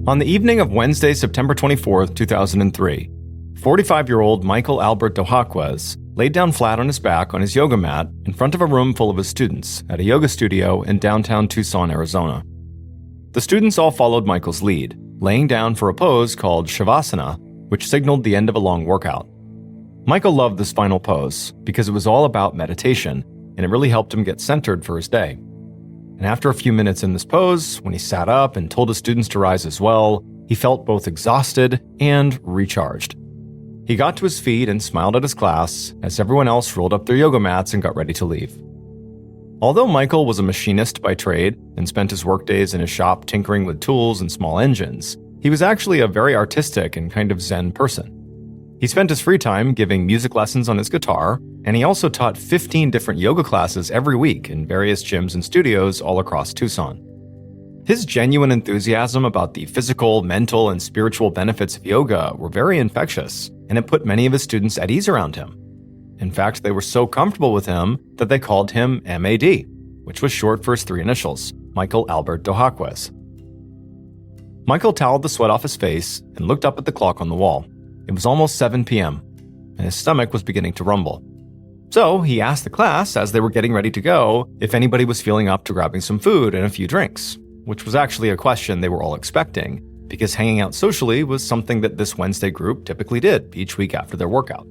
On the evening of Wednesday, September 24, 2003, 45-year-old Michael Albert Dohakez laid down flat on his back on his yoga mat in front of a room full of his students at a yoga studio in downtown Tucson, Arizona. The students all followed Michael's lead, laying down for a pose called Shavasana, which signaled the end of a long workout. Michael loved this final pose because it was all about meditation, and it really helped him get centered for his day. And after a few minutes in this pose, when he sat up and told his students to rise as well, he felt both exhausted and recharged. He got to his feet and smiled at his class as everyone else rolled up their yoga mats and got ready to leave. Although Michael was a machinist by trade and spent his workdays in his shop tinkering with tools and small engines, he was actually a very artistic and kind of zen person. He spent his free time giving music lessons on his guitar, and he also taught 15 different yoga classes every week in various gyms and studios all across Tucson. His genuine enthusiasm about the physical, mental, and spiritual benefits of yoga were very infectious, and it put many of his students at ease around him. In fact, they were so comfortable with him that they called him MAD, which was short for his three initials, Michael Albert Dohakez. Michael toweled the sweat off his face and looked up at the clock on the wall. It was almost 7 p.m., and his stomach was beginning to rumble. So he asked the class, as they were getting ready to go, if anybody was feeling up to grabbing some food and a few drinks, which was actually a question they were all expecting, because hanging out socially was something that this Wednesday group typically did each week after their workout.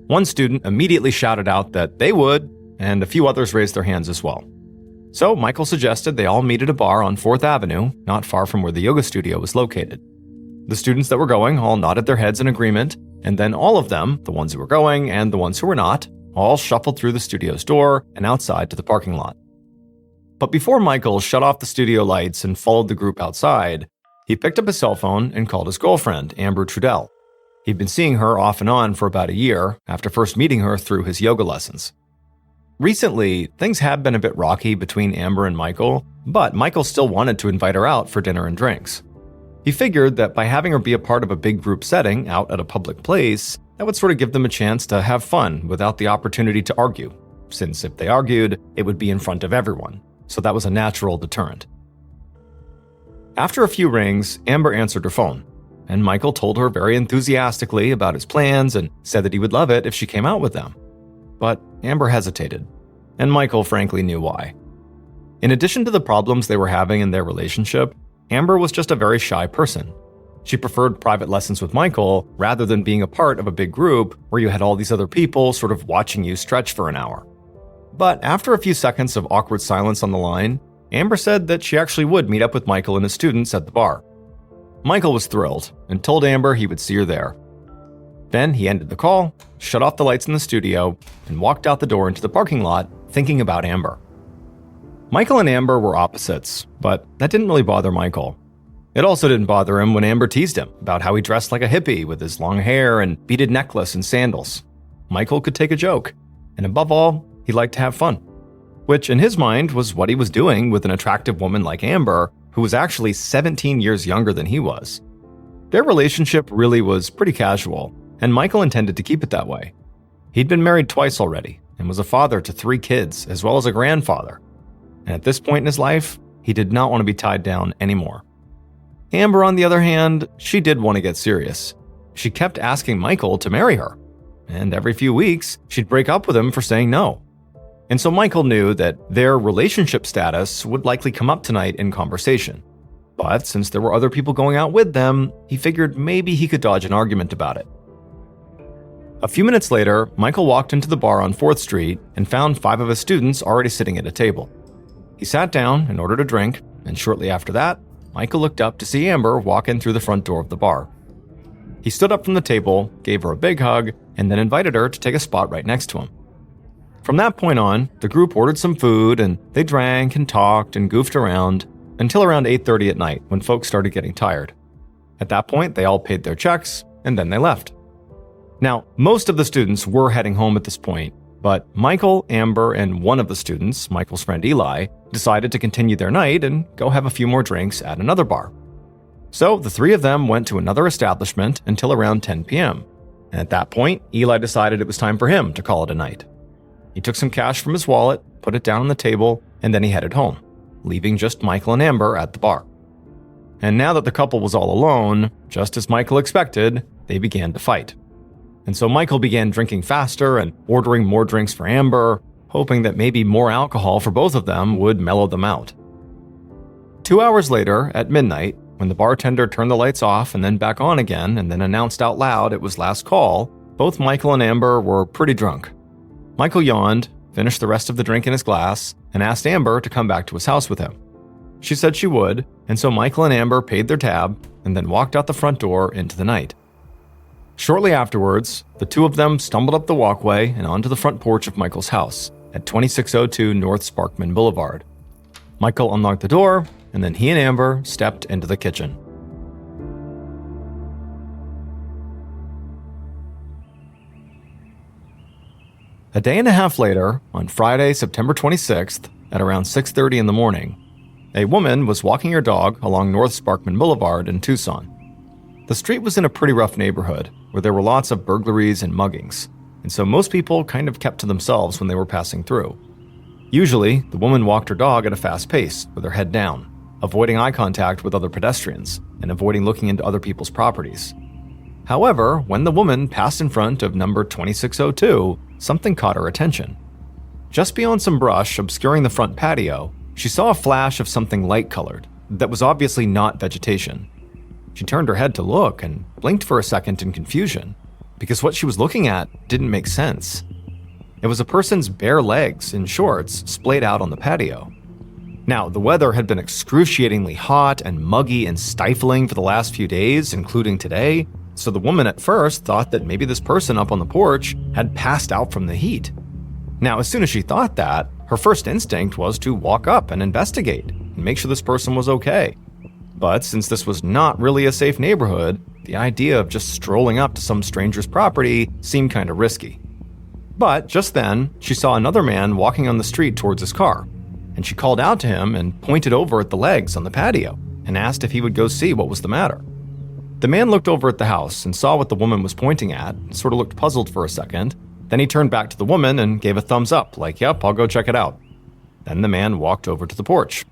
One student immediately shouted out that they would, and a few others raised their hands as well. So Michael suggested they all meet at a bar on 4th Avenue, not far from where the yoga studio was located. The students that were going all nodded their heads in agreement, and then all of them, the ones who were going and the ones who were not, all shuffled through the studio's door and outside to the parking lot. But before Michael shut off the studio lights and followed the group outside, he picked up his cell phone and called his girlfriend, Amber Trudell. He'd been seeing her off and on for about a year after first meeting her through his yoga lessons. Recently, things had been a bit rocky between Amber and Michael, but Michael still wanted to invite her out for dinner and drinks. He figured that by having her be a part of a big group setting out at a public place, that would sort of give them a chance to have fun without the opportunity to argue, since if they argued, it would be in front of everyone, so that was a natural deterrent. After a few rings, Amber answered her phone, and Michael told her very enthusiastically about his plans and said that he would love it if she came out with them. But Amber hesitated, and Michael frankly knew why. In addition to the problems they were having in their relationship, Amber was just a very shy person. She preferred private lessons with Michael rather than being a part of a big group where you had all these other people sort of watching you stretch for an hour. But after a few seconds of awkward silence on the line, Amber said that she actually would meet up with Michael and his students at the bar. Michael was thrilled and told Amber he would see her there. Then he ended the call, shut off the lights in the studio, and walked out the door into the parking lot, thinking about Amber. Michael and Amber were opposites, but that didn't really bother Michael. It also didn't bother him when Amber teased him about how he dressed like a hippie with his long hair and beaded necklace and sandals. Michael could take a joke, and above all, he liked to have fun, which in his mind was what he was doing with an attractive woman like Amber, who was actually 17 years younger than he was. Their relationship really was pretty casual, and Michael intended to keep it that way. He'd been married twice already and was a father to 3 kids as well as a grandfather. And at this point in his life, he did not want to be tied down anymore. Amber, on the other hand, she did want to get serious. She kept asking Michael to marry her, and every few weeks, she'd break up with him for saying no. And so Michael knew that their relationship status would likely come up tonight in conversation. But since there were other people going out with them, he figured maybe he could dodge an argument about it. A few minutes later, Michael walked into the bar on 4th Street and found 5 of his students already sitting at a table. He sat down and ordered a drink, and shortly after that, Michael looked up to see Amber walk in through the front door of the bar. He stood up from the table, gave her a big hug, and then invited her to take a spot right next to him. From that point on, the group ordered some food, and they drank and talked and goofed around until around 8:30 at night when folks started getting tired. At that point, they all paid their checks, and then they left. Now, most of the students were heading home at this point, but Michael, Amber, and one of the students, Michael's friend Eli, decided to continue their night and go have a few more drinks at another bar. So the 3 of them went to another establishment until around 10 p.m. And at that point, Eli decided it was time for him to call it a night. He took some cash from his wallet, put it down on the table, and then he headed home, leaving just Michael and Amber at the bar. And now that the couple was all alone, just as Michael expected, they began to fight. And so Michael began drinking faster and ordering more drinks for Amber, hoping that maybe more alcohol for both of them would mellow them out. 2 hours later, at midnight, when the bartender turned the lights off and then back on again and then announced out loud it was last call, both Michael and Amber were pretty drunk. Michael yawned, finished the rest of the drink in his glass, and asked Amber to come back to his house with him. She said she would, and so Michael and Amber paid their tab and then walked out the front door into the night. Shortly afterwards, the two of them stumbled up the walkway and onto the front porch of Michael's house at 2602 North Sparkman Boulevard. Michael unlocked the door, and then he and Amber stepped into the kitchen. A day and a half later, on Friday, September 26th, at around 6:30 in the morning, a woman was walking her dog along North Sparkman Boulevard in Tucson. The street was in a pretty rough neighborhood where there were lots of burglaries and muggings, and so most people kind of kept to themselves when they were passing through. Usually, the woman walked her dog at a fast pace with her head down, avoiding eye contact with other pedestrians and avoiding looking into other people's properties. However, when the woman passed in front of number 2602, something caught her attention. Just beyond some brush obscuring the front patio, she saw a flash of something light-colored that was obviously not vegetation. She turned her head to look and blinked for a second in confusion, because what she was looking at didn't make sense. It was a person's bare legs in shorts splayed out on the patio. Now, the weather had been excruciatingly hot and muggy and stifling for the last few days, including today, so the woman at first thought that maybe this person up on the porch had passed out from the heat. Now, as soon as she thought that, her first instinct was to walk up and investigate and make sure this person was okay. But since this was not really a safe neighborhood, the idea of just strolling up to some stranger's property seemed kind of risky. But just then, she saw another man walking on the street towards his car, and she called out to him and pointed over at the legs on the patio and asked if he would go see what was the matter. The man looked over at the house and saw what the woman was pointing at and sort of looked puzzled for a second. Then he turned back to the woman and gave a thumbs up, like, "Yep, I'll go check it out." Then the man walked over to the porch.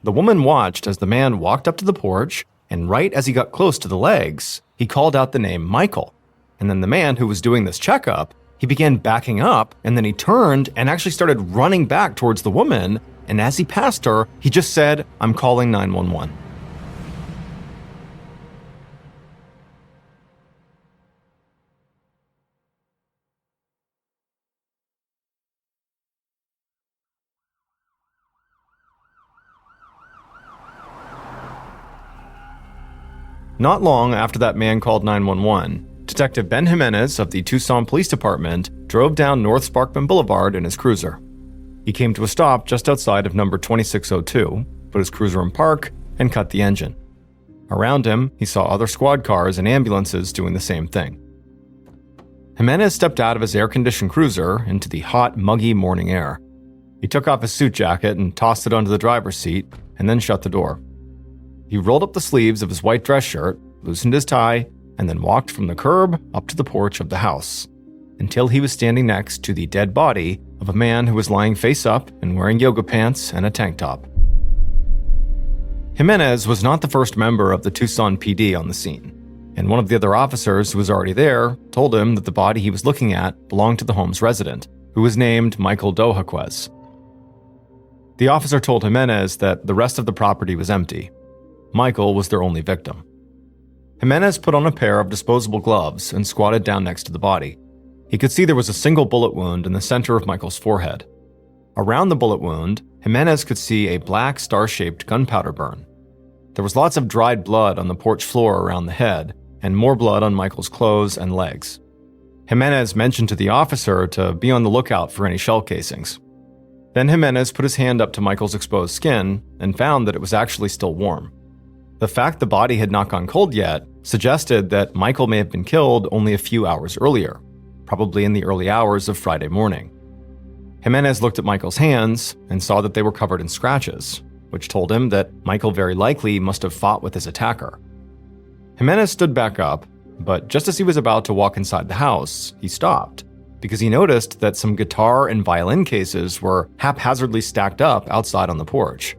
The woman watched as the man walked up to the porch, and right as he got close to the legs, he called out the name Michael. And then the man who was doing this checkup, he began backing up, and then he turned and actually started running back towards the woman, and as he passed her, he just said, "I'm calling 911." Not long after that man called 911, Detective Ben Jimenez of the Tucson Police Department drove down North Sparkman Boulevard in his cruiser. He came to a stop just outside of number 2602, put his cruiser in park, and cut the engine. Around him, he saw other squad cars and ambulances doing the same thing. Jimenez stepped out of his air-conditioned cruiser into the hot, muggy morning air. He took off his suit jacket and tossed it onto the driver's seat, and then shut the door. He rolled up the sleeves of his white dress shirt, loosened his tie, and then walked from the curb up to the porch of the house, until he was standing next to the dead body of a man who was lying face up and wearing yoga pants and a tank top. Jimenez was not the first member of the Tucson PD on the scene, and one of the other officers who was already there told him that the body he was looking at belonged to the home's resident, who was named Michael Dohakez. The officer told Jimenez that the rest of the property was empty. Michael was their only victim. Jimenez put on a pair of disposable gloves and squatted down next to the body. He could see there was a single bullet wound in the center of Michael's forehead. Around the bullet wound, Jimenez could see a black star-shaped gunpowder burn. There was lots of dried blood on the porch floor around the head, and more blood on Michael's clothes and legs. Jimenez mentioned to the officer to be on the lookout for any shell casings. Then Jimenez put his hand up to Michael's exposed skin and found that it was actually still warm. The fact the body had not gone cold yet suggested that Michael may have been killed only a few hours earlier, probably in the early hours of Friday morning. Jimenez looked at Michael's hands and saw that they were covered in scratches, which told him that Michael very likely must have fought with his attacker. Jimenez stood back up, but just as he was about to walk inside the house, he stopped, because he noticed that some guitar and violin cases were haphazardly stacked up outside on the porch.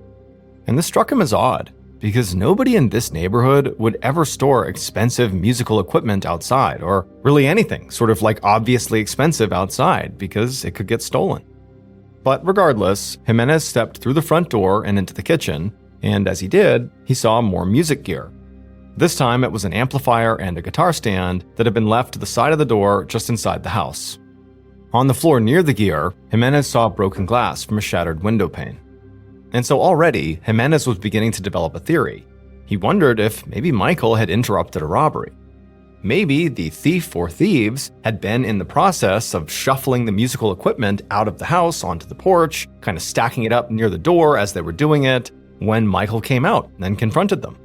And this struck him as odd. because nobody in this neighborhood would ever store expensive musical equipment outside, or really anything sort of like obviously expensive outside, because it could get stolen. But regardless, Jimenez stepped through the front door and into the kitchen, and as he did, he saw more music gear. This time it was an amplifier and a guitar stand that had been left to the side of the door just inside the house. On the floor near the gear, Jimenez saw broken glass from a shattered window pane. And so already, Jimenez was beginning to develop a theory. He wondered if maybe Michael had interrupted a robbery. Maybe the thief or thieves had been in the process of shuffling the musical equipment out of the house onto the porch, kind of stacking it up near the door as they were doing it, when Michael came out and confronted them.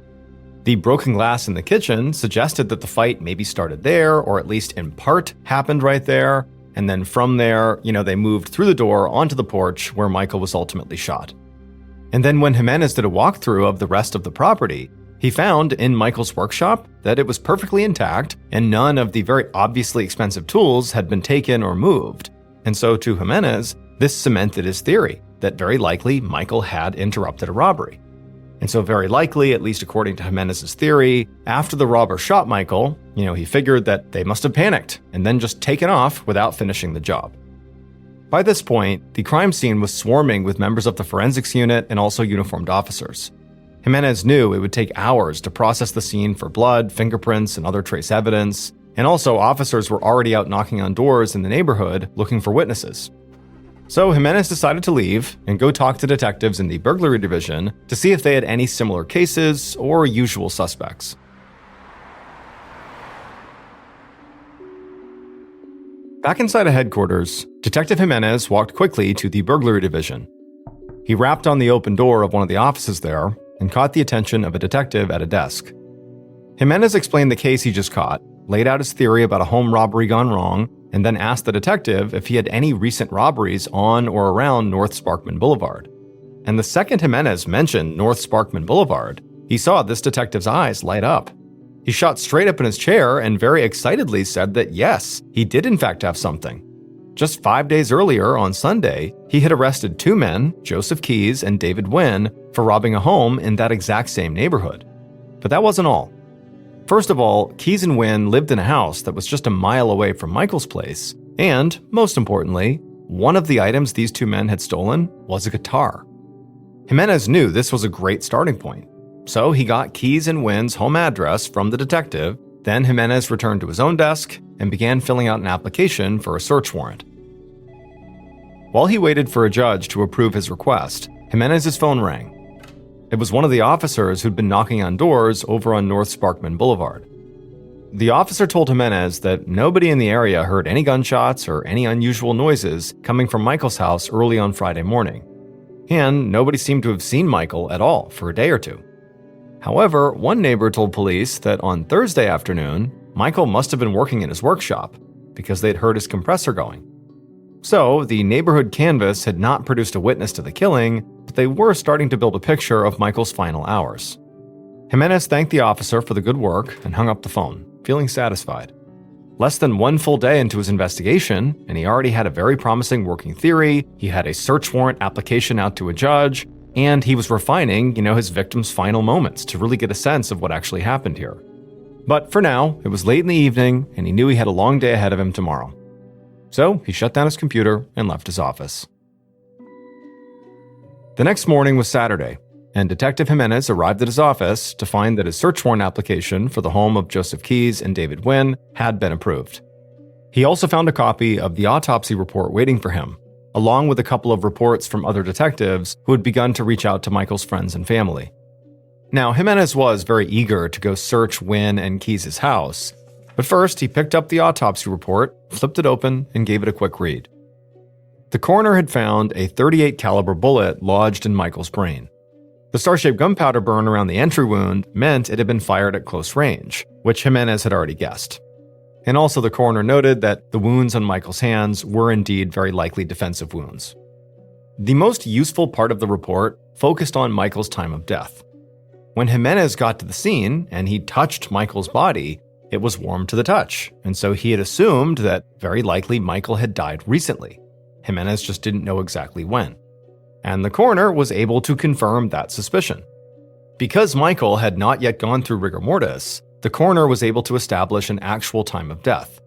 The broken glass in the kitchen suggested that the fight maybe started there, or at least in part happened right there, and then from there, they moved through the door onto the porch where Michael was ultimately shot. And then when Jimenez did a walkthrough of the rest of the property, he found in Michael's workshop that it was perfectly intact and none of the very obviously expensive tools had been taken or moved. And so to Jimenez, this cemented his theory that very likely Michael had interrupted a robbery. And so very likely, at least according to Jimenez's theory, after the robber shot Michael, he figured that they must have panicked and then just taken off without finishing the job. By this point, the crime scene was swarming with members of the forensics unit and also uniformed officers. Jimenez knew it would take hours to process the scene for blood, fingerprints, and other trace evidence, and also officers were already out knocking on doors in the neighborhood looking for witnesses. So Jimenez decided to leave and go talk to detectives in the burglary division to see if they had any similar cases or usual suspects. Back inside of headquarters, Detective Jimenez walked quickly to the burglary division. He rapped on the open door of one of the offices there and caught the attention of a detective at a desk. Jimenez explained the case he just caught, laid out his theory about a home robbery gone wrong, and then asked the detective if he had any recent robberies on or around North Sparkman Boulevard. And the second Jimenez mentioned North Sparkman Boulevard, he saw this detective's eyes light up. He shot straight up in his chair and very excitedly said that yes, he did in fact have something. Just 5 days earlier, on Sunday, he had arrested two men, Joseph Keyes and David Wynn, for robbing a home in that exact same neighborhood. But that wasn't all. First of all, Keyes and Wynn lived in a house that was just a mile away from Michael's place, and, most importantly, one of the items these two men had stolen was a guitar. Jimenez knew this was a great starting point. So he got Keyes and Wynn's home address from the detective, then Jimenez returned to his own desk and began filling out an application for a search warrant. While he waited for a judge to approve his request, Jimenez's phone rang. It was one of the officers who'd been knocking on doors over on North Sparkman Boulevard. The officer told Jimenez that nobody in the area heard any gunshots or any unusual noises coming from Michael's house early on Friday morning, and nobody seemed to have seen Michael at all for a day or two. However, one neighbor told police that on Thursday afternoon, Michael must have been working in his workshop because they'd heard his compressor going. So, the neighborhood canvass had not produced a witness to the killing, but they were starting to build a picture of Michael's final hours. Jimenez thanked the officer for the good work and hung up the phone, feeling satisfied. Less than one full day into his investigation, and he already had a very promising working theory, he had a search warrant application out to a judge, and he was refining, his victim's final moments to really get a sense of what actually happened here. But for now, it was late in the evening, and he knew he had a long day ahead of him tomorrow. So he shut down his computer and left his office. The next morning was Saturday, and Detective Jimenez arrived at his office to find that his search warrant application for the home of Joseph Keyes and David Wynn had been approved. He also found a copy of the autopsy report waiting for him, along with a couple of reports from other detectives who had begun to reach out to Michael's friends and family. Now, Jimenez was very eager to go search Wynn and Keyes' house, but first he picked up the autopsy report, flipped it open, and gave it a quick read. The coroner had found a .38 caliber bullet lodged in Michael's brain. The star-shaped gunpowder burn around the entry wound meant it had been fired at close range, which Jimenez had already guessed. And also the coroner noted that the wounds on Michael's hands were indeed very likely defensive wounds. The most useful part of the report focused on Michael's time of death. When Jimenez got to the scene and he touched Michael's body, it was warm to the touch, and so he had assumed that very likely Michael had died recently. Jimenez just didn't know exactly when. And the coroner was able to confirm that suspicion. Because Michael had not yet gone through rigor mortis, the coroner was able to establish an actual time of death.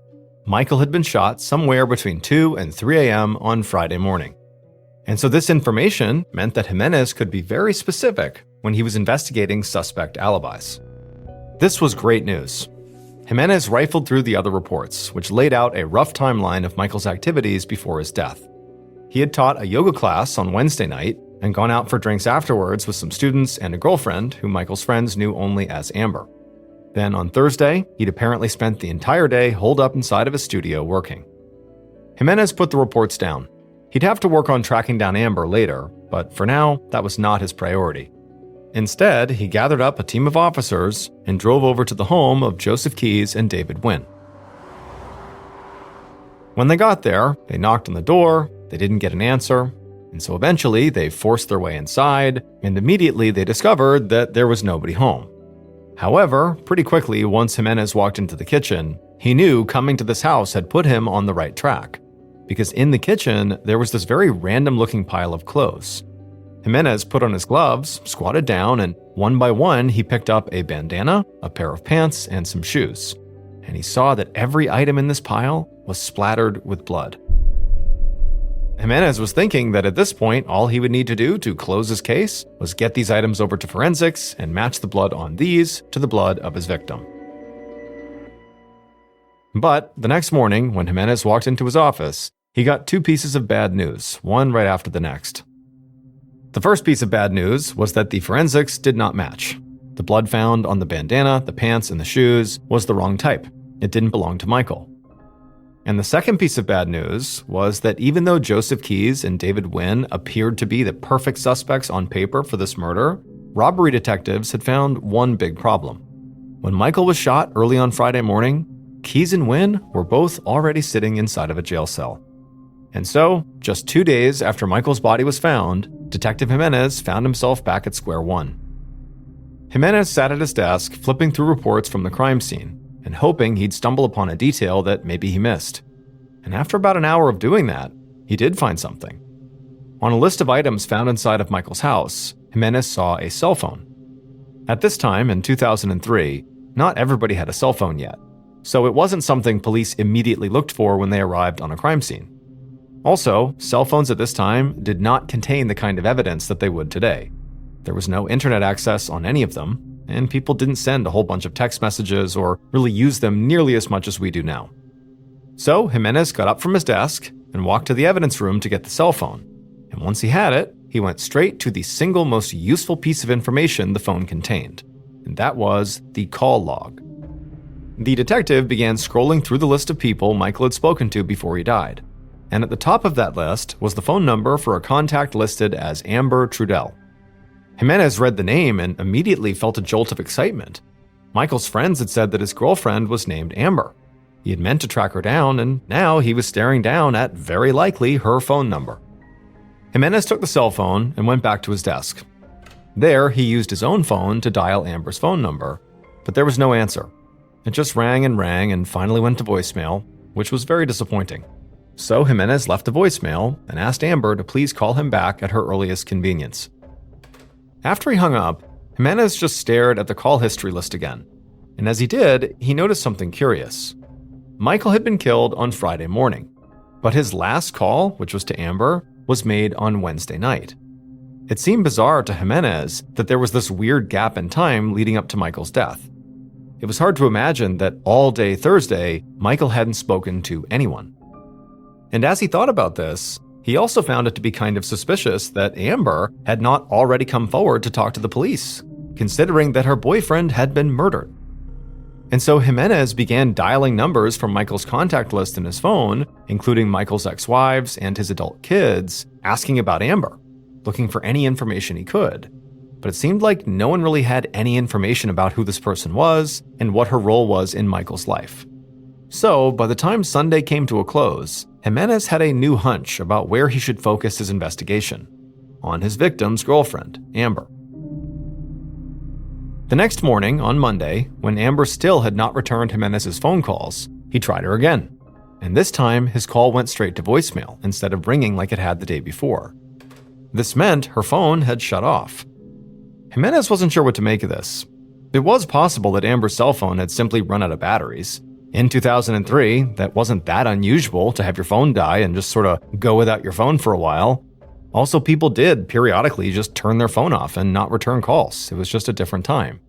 Michael had been shot somewhere between 2 and 3 a.m. on Friday morning. And so this information meant that Jimenez could be very specific when he was investigating suspect alibis. This was great news. Jimenez rifled through the other reports, which laid out a rough timeline of Michael's activities before his death. He had taught a yoga class on Wednesday night and gone out for drinks afterwards with some students and a girlfriend who Michael's friends knew only as Amber. Then on Thursday, he'd apparently spent the entire day holed up inside of his studio working. Jimenez put the reports down. He'd have to work on tracking down Amber later, but for now, that was not his priority. Instead, he gathered up a team of officers and drove over to the home of Joseph Keyes and David Wynn. When they got there, they knocked on the door, they didn't get an answer, and so eventually they forced their way inside, and immediately they discovered that there was nobody home. However, pretty quickly, once Jimenez walked into the kitchen, he knew coming to this house had put him on the right track, because in the kitchen, there was this very random-looking pile of clothes. Jimenez put on his gloves, squatted down, and one by one, he picked up a bandana, a pair of pants, and some shoes. And he saw that every item in this pile was splattered with blood. Jimenez was thinking that at this point, all he would need to do to close his case was get these items over to forensics and match the blood on these to the blood of his victim. But the next morning, when Jimenez walked into his office, he got two pieces of bad news, one right after the next. The first piece of bad news was that the forensics did not match. The blood found on the bandana, the pants, and the shoes was the wrong type. It didn't belong to Michael. And the second piece of bad news was that even though Joseph Keyes and David Wynn appeared to be the perfect suspects on paper for this murder, robbery detectives had found one big problem. When Michael was shot early on Friday morning, Keyes and Wynn were both already sitting inside of a jail cell. And so, just 2 days after Michael's body was found, Detective Jimenez found himself back at square one. Jimenez sat at his desk, flipping through reports from the crime scene, and hoping he'd stumble upon a detail that maybe he missed. And after about an hour of doing that, he did find something. On a list of items found inside of Michael's house, Jimenez saw a cell phone. At this time, in 2003, not everybody had a cell phone yet, so it wasn't something police immediately looked for when they arrived on a crime scene. Also, cell phones at this time did not contain the kind of evidence that they would today. There was no internet access on any of them, and people didn't send a whole bunch of text messages or really use them nearly as much as we do now. So Jimenez got up from his desk and walked to the evidence room to get the cell phone. And once he had it, he went straight to the single most useful piece of information the phone contained, and that was the call log. The detective began scrolling through the list of people Michael had spoken to before he died, and at the top of that list was the phone number for a contact listed as Amber Trudell. Jimenez read the name and immediately felt a jolt of excitement. Michael's friends had said that his girlfriend was named Amber. He had meant to track her down, and now he was staring down at, very likely, her phone number. Jimenez took the cell phone and went back to his desk. There, he used his own phone to dial Amber's phone number, but there was no answer. It just rang and finally went to voicemail, which was very disappointing. So Jimenez left a voicemail and asked Amber to please call him back at her earliest convenience. After he hung up, Jimenez just stared at the call history list again, and as he did, he noticed something curious. Michael had been killed on Friday morning, but his last call, which was to Amber, was made on Wednesday night. It seemed bizarre to Jimenez that there was this weird gap in time leading up to Michael's death. It was hard to imagine that all day Thursday, Michael hadn't spoken to anyone. And as he thought about this, he also found it to be kind of suspicious that Amber had not already come forward to talk to the police, considering that her boyfriend had been murdered. And so Jimenez began dialing numbers from Michael's contact list in his phone, including Michael's ex-wives and his adult kids, asking about Amber, looking for any information he could. But it seemed like no one really had any information about who this person was and what her role was in Michael's life. So, by the time Sunday came to a close, Jimenez had a new hunch about where he should focus his investigation: on his victim's girlfriend, Amber. The next morning, on Monday, when Amber still had not returned Jimenez's phone calls, he tried her again. And this time, his call went straight to voicemail instead of ringing like it had the day before. This meant her phone had shut off. Jimenez wasn't sure what to make of this. It was possible that Amber's cell phone had simply run out of batteries. In 2003, that wasn't that unusual to have your phone die and just sort of go without your phone for a while. Also, people did periodically just turn their phone off and not return calls. It was just a different time.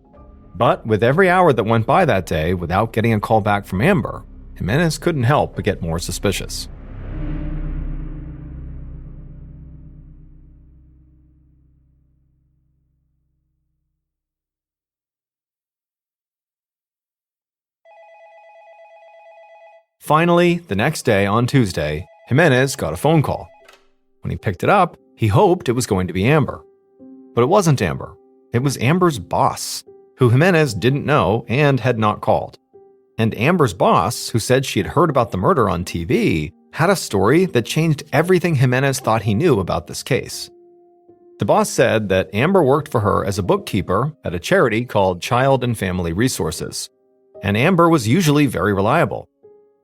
But with every hour that went by that day without getting a call back from Amber, Jimenez couldn't help but get more suspicious. Finally, the next day on Tuesday, Jimenez got a phone call. When he picked it up, he hoped it was going to be Amber. But it wasn't Amber. It was Amber's boss, who Jimenez didn't know and had not called. And Amber's boss, who said she had heard about the murder on TV, had a story that changed everything Jimenez thought he knew about this case. The boss said that Amber worked for her as a bookkeeper at a charity called Child and Family Resources, and Amber was usually very reliable.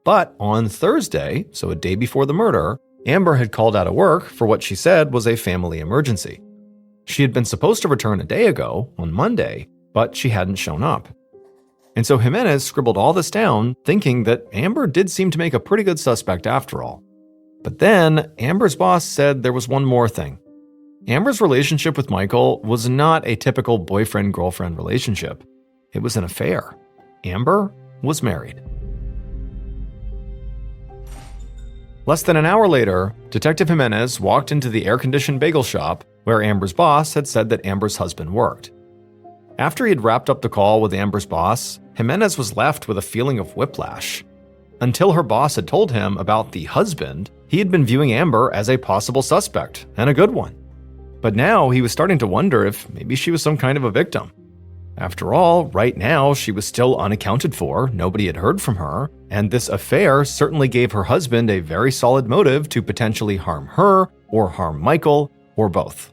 But on Thursday, so a day before the murder, Amber had called out of work for what she said was a family emergency. She had been supposed to return a day ago, on Monday, but she hadn't shown up. And so Jimenez scribbled all this down, thinking that Amber did seem to make a pretty good suspect after all. But then, Amber's boss said there was one more thing. Amber's relationship with Michael was not a typical boyfriend-girlfriend relationship. It was an affair. Amber was married. Less than an hour later, Detective Jimenez walked into the air-conditioned bagel shop where Amber's boss had said that Amber's husband worked. After he had wrapped up the call with Amber's boss, Jimenez was left with a feeling of whiplash. Until her boss had told him about the husband, he had been viewing Amber as a possible suspect, and a good one. But now he was starting to wonder if maybe she was some kind of a victim. After all, right now she was still unaccounted for, nobody had heard from her, and this affair certainly gave her husband a very solid motive to potentially harm her, or harm Michael, or both.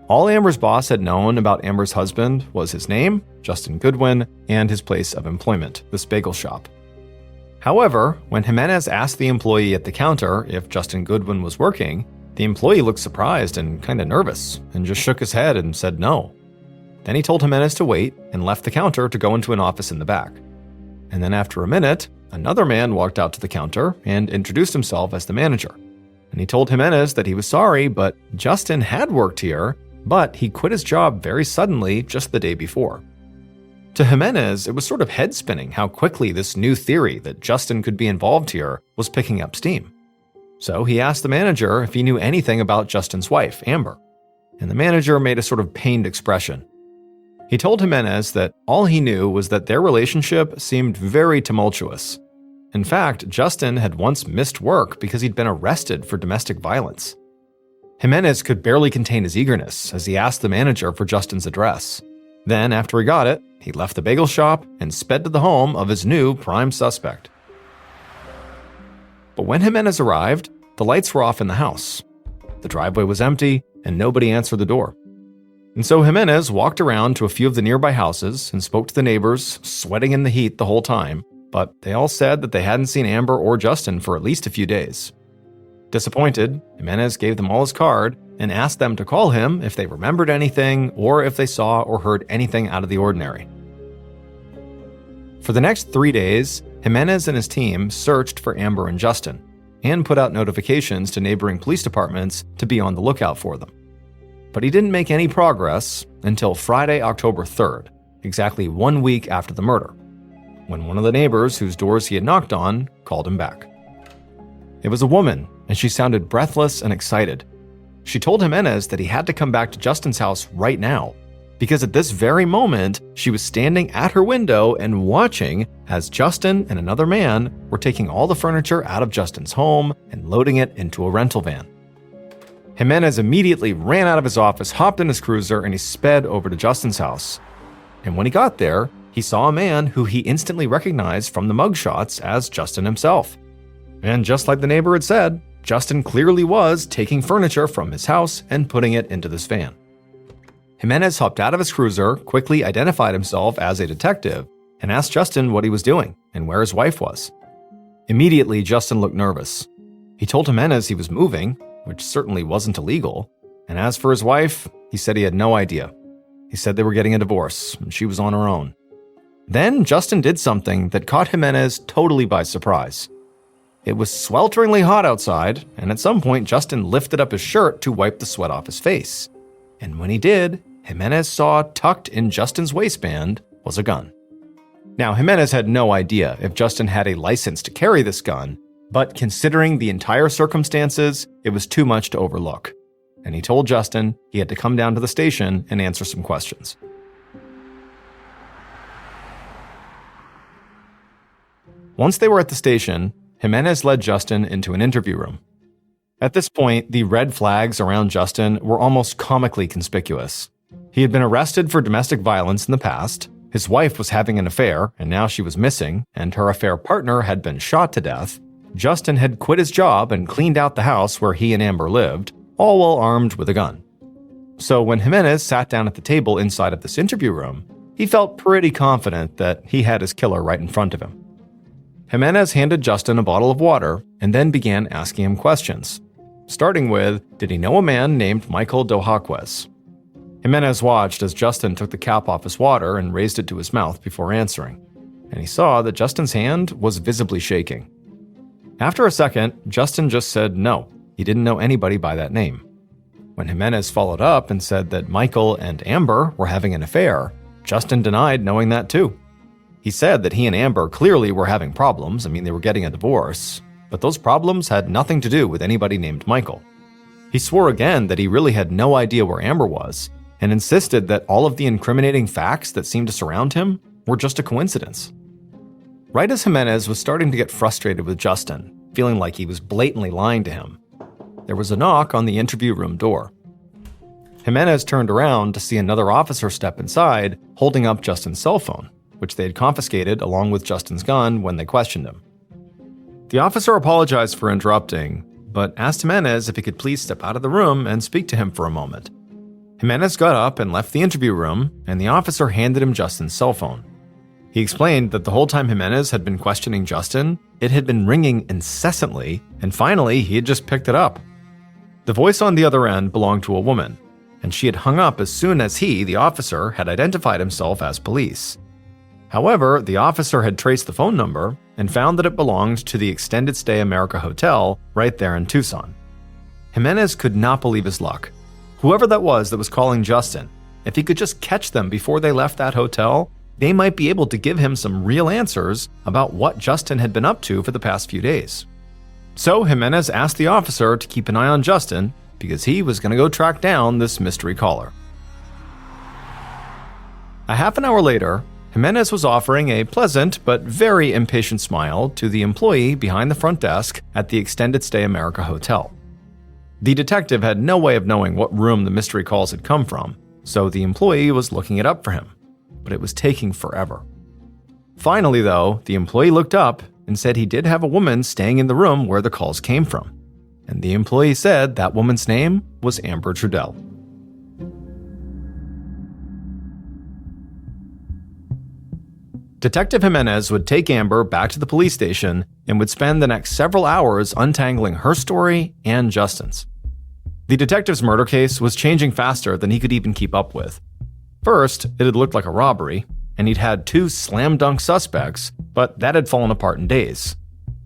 All Amber's boss had known about Amber's husband was his name, Justin Goodwin, and his place of employment, this bagel shop. However, when Jimenez asked the employee at the counter if Justin Goodwin was working, the employee looked surprised and kind of nervous, and just shook his head and said no. Then he told Jimenez to wait and left the counter to go into an office in the back. And then after a minute, another man walked out to the counter and introduced himself as the manager. And he told Jimenez that he was sorry, but Justin had worked here, but he quit his job very suddenly just the day before. To Jimenez, it was sort of head-spinning how quickly this new theory that Justin could be involved here was picking up steam. So he asked the manager if he knew anything about Justin's wife, Amber. And the manager made a sort of pained expression. He told Jimenez that all he knew was that their relationship seemed very tumultuous. In fact, Justin had once missed work because he'd been arrested for domestic violence. Jimenez could barely contain his eagerness as he asked the manager for Justin's address. Then, after he got it, he left the bagel shop and sped to the home of his new prime suspect. But when Jimenez arrived, the lights were off in the house. The driveway was empty, and nobody answered the door. And so Jimenez walked around to a few of the nearby houses and spoke to the neighbors, sweating in the heat the whole time, but they all said that they hadn't seen Amber or Justin for at least a few days. Disappointed, Jimenez gave them all his card and asked them to call him if they remembered anything or if they saw or heard anything out of the ordinary. For the next 3 days, Jimenez and his team searched for Amber and Justin and put out notifications to neighboring police departments to be on the lookout for them. But he didn't make any progress until Friday, October 3rd, exactly 1 week after the murder, when one of the neighbors whose doors he had knocked on called him back. It was a woman, and she sounded breathless and excited. She told Jimenez that he had to come back to Justin's house right now, because at this very moment, she was standing at her window and watching as Justin and another man were taking all the furniture out of Justin's home and loading it into a rental van. Jimenez immediately ran out of his office, hopped in his cruiser, and he sped over to Justin's house. And when he got there, he saw a man who he instantly recognized from the mugshots as Justin himself. And just like the neighbor had said, Justin clearly was taking furniture from his house and putting it into this van. Jimenez hopped out of his cruiser, quickly identified himself as a detective, and asked Justin what he was doing and where his wife was. Immediately, Justin looked nervous. He told Jimenez he was moving, which certainly wasn't illegal, and as for his wife, he said he had no idea. He said they were getting a divorce, and she was on her own. Then Justin did something that caught Jimenez totally by surprise. It was swelteringly hot outside, and at some point Justin lifted up his shirt to wipe the sweat off his face. And when he did, Jimenez saw tucked in Justin's waistband was a gun. Now, Jimenez had no idea if Justin had a license to carry this gun, but considering the entire circumstances, it was too much to overlook. And he told Justin he had to come down to the station and answer some questions. Once they were at the station, Jimenez led Justin into an interview room. At this point, the red flags around Justin were almost comically conspicuous. He had been arrested for domestic violence in the past, his wife was having an affair and now she was missing, and her affair partner had been shot to death. Justin had quit his job and cleaned out the house where he and Amber lived, all while armed with a gun. So when Jimenez sat down at the table inside of this interview room, he felt pretty confident that he had his killer right in front of him. Jimenez handed Justin a bottle of water and then began asking him questions, starting with, did he know a man named Michael Dohakez? Jimenez watched as Justin took the cap off his water and raised it to his mouth before answering, and he saw that Justin's hand was visibly shaking. After a second, Justin just said no, he didn't know anybody by that name. When Jimenez followed up and said that Michael and Amber were having an affair, Justin denied knowing that too. He said that he and Amber clearly were having problems, they were getting a divorce, but those problems had nothing to do with anybody named Michael. He swore again that he really had no idea where Amber was, and insisted that all of the incriminating facts that seemed to surround him were just a coincidence. Right as Jimenez was starting to get frustrated with Justin, feeling like he was blatantly lying to him, there was a knock on the interview room door. Jimenez turned around to see another officer step inside, holding up Justin's cell phone, which they had confiscated along with Justin's gun when they questioned him. The officer apologized for interrupting, but asked Jimenez if he could please step out of the room and speak to him for a moment. Jimenez got up and left the interview room, and the officer handed him Justin's cell phone. He explained that the whole time Jimenez had been questioning Justin, it had been ringing incessantly, and finally he had just picked it up. The voice on the other end belonged to a woman, and she had hung up as soon as he, the officer, had identified himself as police. However, the officer had traced the phone number and found that it belonged to the Extended Stay America Hotel right there in Tucson. Jimenez could not believe his luck. Whoever that was calling Justin, if he could just catch them before they left that hotel, they might be able to give him some real answers about what Justin had been up to for the past few days. So Jimenez asked the officer to keep an eye on Justin because he was going to go track down this mystery caller. A half an hour later, Jimenez was offering a pleasant but very impatient smile to the employee behind the front desk at the Extended Stay America Hotel. The detective had no way of knowing what room the mystery calls had come from, so the employee was looking it up for him, but it was taking forever. Finally, though, the employee looked up and said he did have a woman staying in the room where the calls came from, and the employee said that woman's name was Amber Trudell. Detective Jimenez would take Amber back to the police station and would spend the next several hours untangling her story and Justin's. The detective's murder case was changing faster than he could even keep up with. First, it had looked like a robbery, and he'd had 2 slam-dunk suspects, but that had fallen apart in days.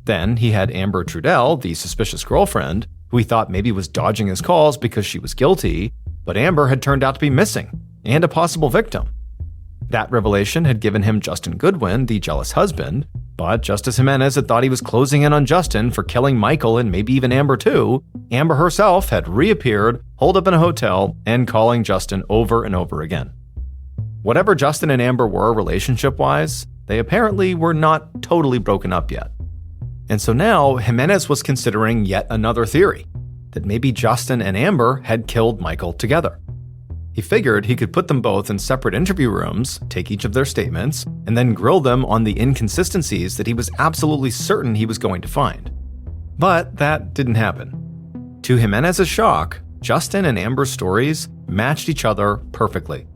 Then he had Amber Trudell, the suspicious girlfriend, who he thought maybe was dodging his calls because she was guilty, but Amber had turned out to be missing, and a possible victim. That revelation had given him Justin Goodwin, the jealous husband, but just as Jimenez had thought he was closing in on Justin for killing Michael and maybe even Amber too, Amber herself had reappeared, holed up in a hotel, and calling Justin over and over again. Whatever Justin and Amber were relationship-wise, they apparently were not totally broken up yet. And so now Jimenez was considering yet another theory, that maybe Justin and Amber had killed Michael together. He figured he could put them both in separate interview rooms, take each of their statements, and then grill them on the inconsistencies that he was absolutely certain he was going to find. But that didn't happen. To Jimenez's shock, Justin and Amber's stories matched each other perfectly.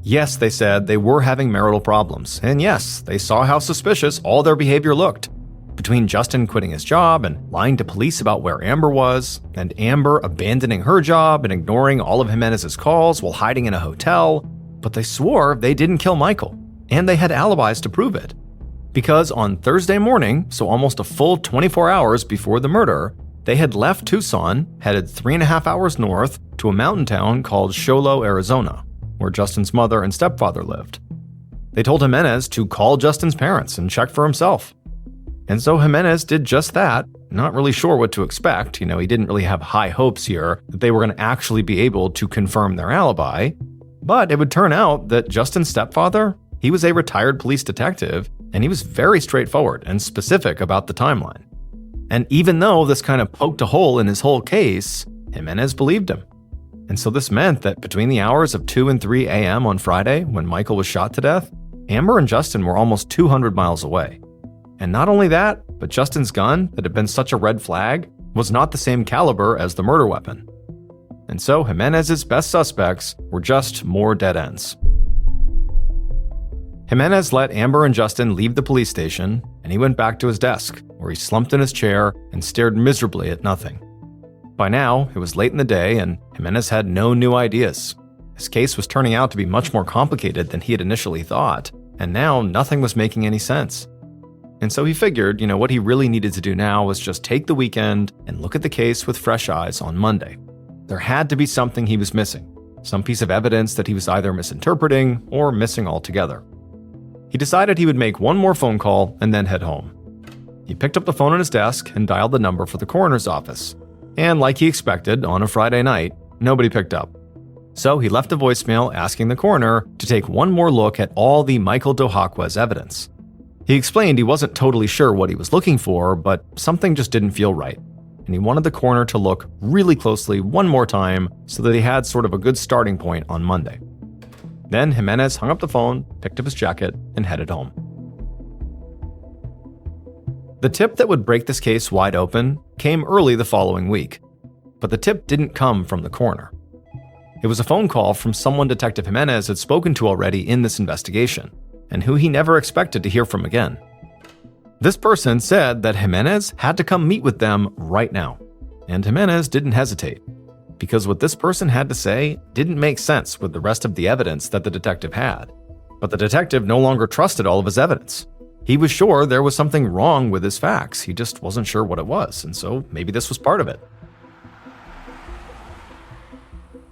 Yes, they said they were having marital problems, and yes, they saw how suspicious all their behavior looked. Between Justin quitting his job and lying to police about where Amber was, and Amber abandoning her job and ignoring all of Jimenez's calls while hiding in a hotel, But they swore they didn't kill Michael, and they had alibis to prove it. Because on Thursday morning, so almost a full 24 hours before the murder, they had left Tucson, headed 3.5 hours north to a mountain town called Sholo, Arizona, where Justin's mother and stepfather lived. They told Jimenez to call Justin's parents and check for himself. And so Jimenez did just that, not really sure what to expect. He didn't really have high hopes here that they were going to actually be able to confirm their alibi. But it would turn out that Justin's stepfather, he was a retired police detective, and he was very straightforward and specific about the timeline. And even though this kind of poked a hole in his whole case, Jimenez believed him. And so this meant that between the hours of 2 and 3 a.m. on Friday, when Michael was shot to death, Amber and Justin were almost 200 miles away. And not only that, but Justin's gun, that had been such a red flag, was not the same caliber as the murder weapon. And so Jimenez's best suspects were just more dead ends. Jimenez let Amber and Justin leave the police station, and he went back to his desk, where he slumped in his chair and stared miserably at nothing. By now, it was late in the day, and Jimenez had no new ideas. His case was turning out to be much more complicated than he had initially thought, and now nothing was making any sense. And so he figured, what he really needed to do now was just take the weekend and look at the case with fresh eyes on Monday. There had to be something he was missing, some piece of evidence that he was either misinterpreting or missing altogether. He decided he would make one more phone call and then head home. He picked up the phone on his desk and dialed the number for the coroner's office. And like he expected, on a Friday night, nobody picked up. So he left a voicemail asking the coroner to take one more look at all the Michael Dohakez evidence. He explained he wasn't totally sure what he was looking for, but something just didn't feel right. And he wanted the coroner to look really closely one more time so that he had sort of a good starting point on Monday. Then Jimenez hung up the phone, picked up his jacket, and headed home. The tip that would break this case wide open came early the following week. But the tip didn't come from the coroner. It was a phone call from someone Detective Jimenez had spoken to already in this investigation, and who he never expected to hear from again. This person said that Jimenez had to come meet with them right now, and Jimenez didn't hesitate, because what this person had to say didn't make sense with the rest of the evidence that the detective had. But the detective no longer trusted all of his evidence. He was sure there was something wrong with his facts, he just wasn't sure what it was, and so maybe this was part of it.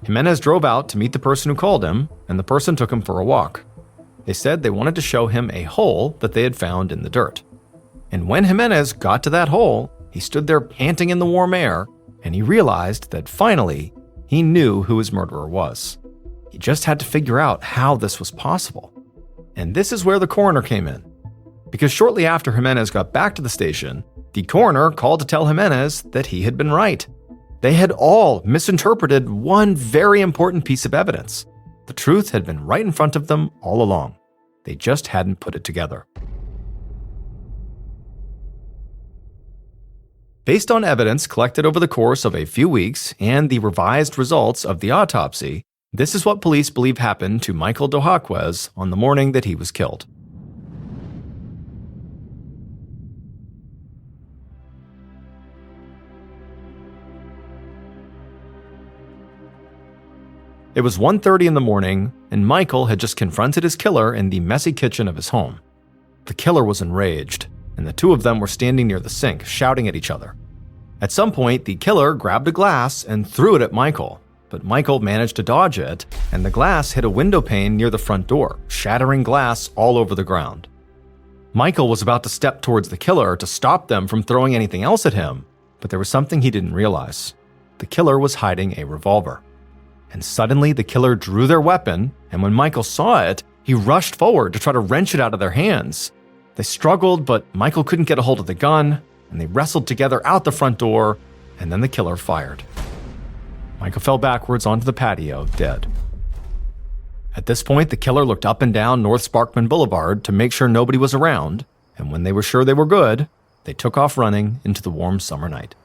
Jimenez drove out to meet the person who called him, and the person took him for a walk. They said they wanted to show him a hole that they had found in the dirt. And when Jimenez got to that hole, he stood there panting in the warm air, and he realized that finally, he knew who his murderer was. He just had to figure out how this was possible. And this is where the coroner came in. Because shortly after Jimenez got back to the station, the coroner called to tell Jimenez that he had been right. They had all misinterpreted one very important piece of evidence. The truth had been right in front of them all along. They just hadn't put it together. Based on evidence collected over the course of a few weeks and the revised results of the autopsy, this is what police believe happened to Michael Dohakez on the morning that he was killed. It was 1:30 in the morning, and Michael had just confronted his killer in the messy kitchen of his home. The killer was enraged, and the two of them were standing near the sink, shouting at each other. At some point, the killer grabbed a glass and threw it at Michael, but Michael managed to dodge it, and the glass hit a window pane near the front door, shattering glass all over the ground. Michael was about to step towards the killer to stop them from throwing anything else at him, but there was something he didn't realize. The killer was hiding a revolver. And suddenly the killer drew their weapon, and when Michael saw it, he rushed forward to try to wrench it out of their hands. They struggled, but Michael couldn't get a hold of the gun, and they wrestled together out the front door, and then the killer fired. Michael fell backwards onto the patio, dead. At this point, the killer looked up and down North Sparkman Boulevard to make sure nobody was around, and when they were sure they were good, they took off running into the warm summer night.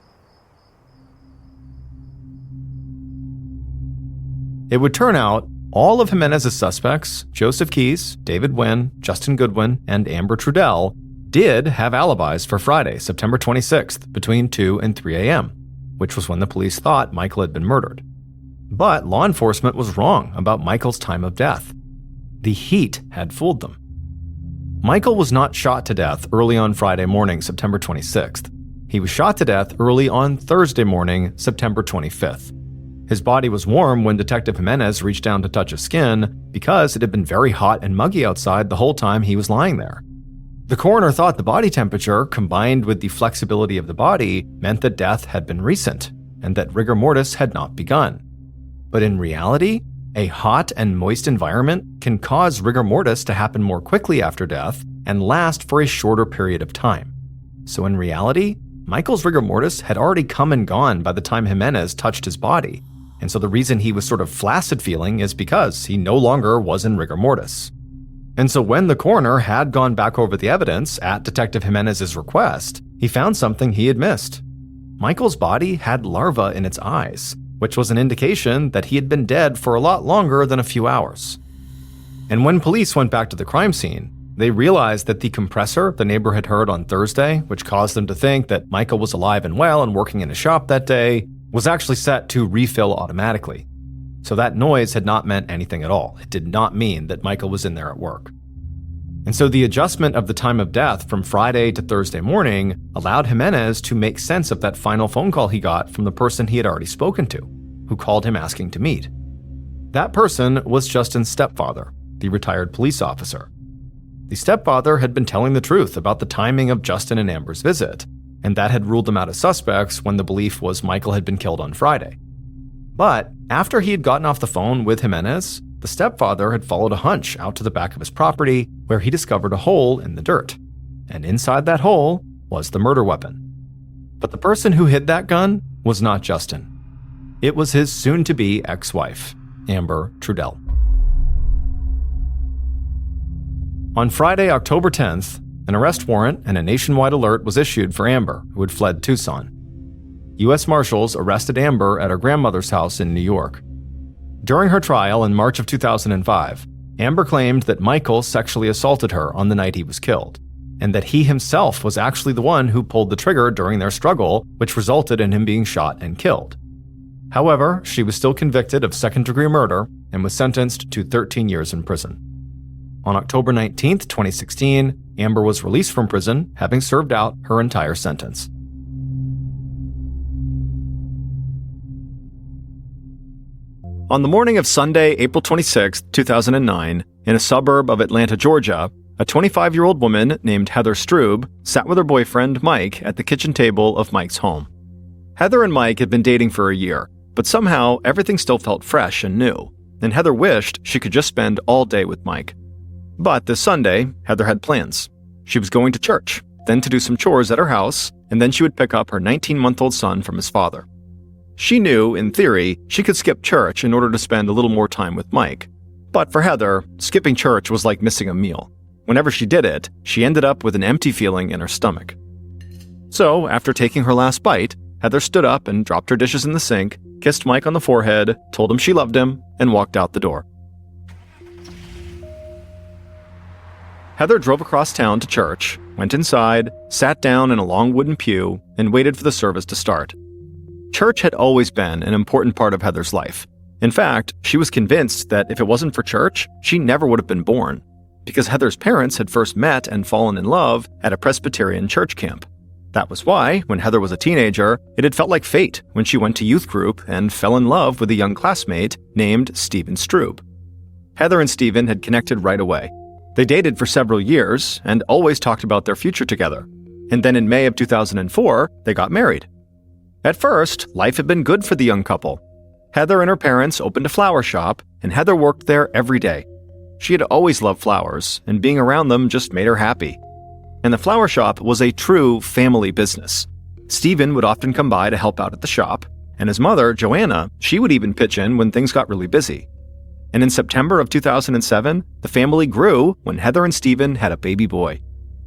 It would turn out all of Jimenez's suspects, Joseph Keyes, David Wynn, Justin Goodwin, and Amber Trudell, did have alibis for Friday, September 26th, between 2 and 3 a.m., which was when the police thought Michael had been murdered. But law enforcement was wrong about Michael's time of death. The heat had fooled them. Michael was not shot to death early on Friday morning, September 26th. He was shot to death early on Thursday morning, September 25th. His body was warm when Detective Jimenez reached down to touch his skin because it had been very hot and muggy outside the whole time he was lying there. The coroner thought the body temperature, combined with the flexibility of the body, meant that death had been recent and that rigor mortis had not begun. But in reality, a hot and moist environment can cause rigor mortis to happen more quickly after death and last for a shorter period of time. So in reality, Michael's rigor mortis had already come and gone by the time Jimenez touched his body, and so the reason he was sort of flaccid feeling is because he no longer was in rigor mortis. And so when the coroner had gone back over the evidence at Detective Jimenez's request, he found something he had missed. Michael's body had larvae in its eyes, which was an indication that he had been dead for a lot longer than a few hours. And when police went back to the crime scene, they realized that the compressor the neighbor had heard on Thursday, which caused them to think that Michael was alive and well and working in a shop that day, was actually set to refill automatically. So that noise had not meant anything at all. It did not mean that Michael was in there at work. And so the adjustment of the time of death from Friday to Thursday morning allowed Jimenez to make sense of that final phone call he got from the person he had already spoken to, who called him asking to meet. That person was Justin's stepfather, the retired police officer. The stepfather had been telling the truth about the timing of Justin and Amber's visit, and that had ruled them out as suspects when the belief was Michael had been killed on Friday. But after he had gotten off the phone with Jimenez, the stepfather had followed a hunch out to the back of his property where he discovered a hole in the dirt. And inside that hole was the murder weapon. But the person who hid that gun was not Justin. It was his soon-to-be ex-wife, Amber Trudell. On Friday, October 10th, an arrest warrant and a nationwide alert was issued for Amber, who had fled Tucson. U.S. Marshals arrested Amber at her grandmother's house in New York. During her trial in March of 2005, Amber claimed that Michael sexually assaulted her on the night he was killed, and that he himself was actually the one who pulled the trigger during their struggle, which resulted in him being shot and killed. However, she was still convicted of second-degree murder and was sentenced to 13 years in prison. On October 19, 2016, Amber was released from prison, having served out her entire sentence. On the morning of Sunday, April 26, 2009, in a suburb of Atlanta, Georgia, a 25-year-old woman named Heather Stroo sat with her boyfriend, Mike, at the kitchen table of Mike's home. Heather and Mike had been dating for a year, but somehow everything still felt fresh and new, and Heather wished she could just spend all day with Mike. But this Sunday, Heather had plans. She was going to church, then to do some chores at her house, and then she would pick up her 19-month-old son from his father. She knew, in theory, she could skip church in order to spend a little more time with Mike. But for Heather, skipping church was like missing a meal. Whenever she did it, she ended up with an empty feeling in her stomach. So, after taking her last bite, Heather stood up and dropped her dishes in the sink, kissed Mike on the forehead, told him she loved him, and walked out the door. Heather drove across town to church, went inside, sat down in a long wooden pew, and waited for the service to start. Church had always been an important part of Heather's life. In fact, she was convinced that if it wasn't for church, she never would have been born, because Heather's parents had first met and fallen in love at a Presbyterian church camp. That was why, when Heather was a teenager, it had felt like fate when she went to youth group and fell in love with a young classmate named Stephen Stroo. Heather and Stephen had connected right away. They dated for several years and always talked about their future together. And then in May of 2004, they got married. At first, life had been good for the young couple. Heather and her parents opened a flower shop, and Heather worked there every day. She had always loved flowers, and being around them just made her happy. And the flower shop was a true family business. Stephen would often come by to help out at the shop, and his mother, Joanna, she would even pitch in when things got really busy. And in September of 2007, the family grew when Heather and Stephen had a baby boy.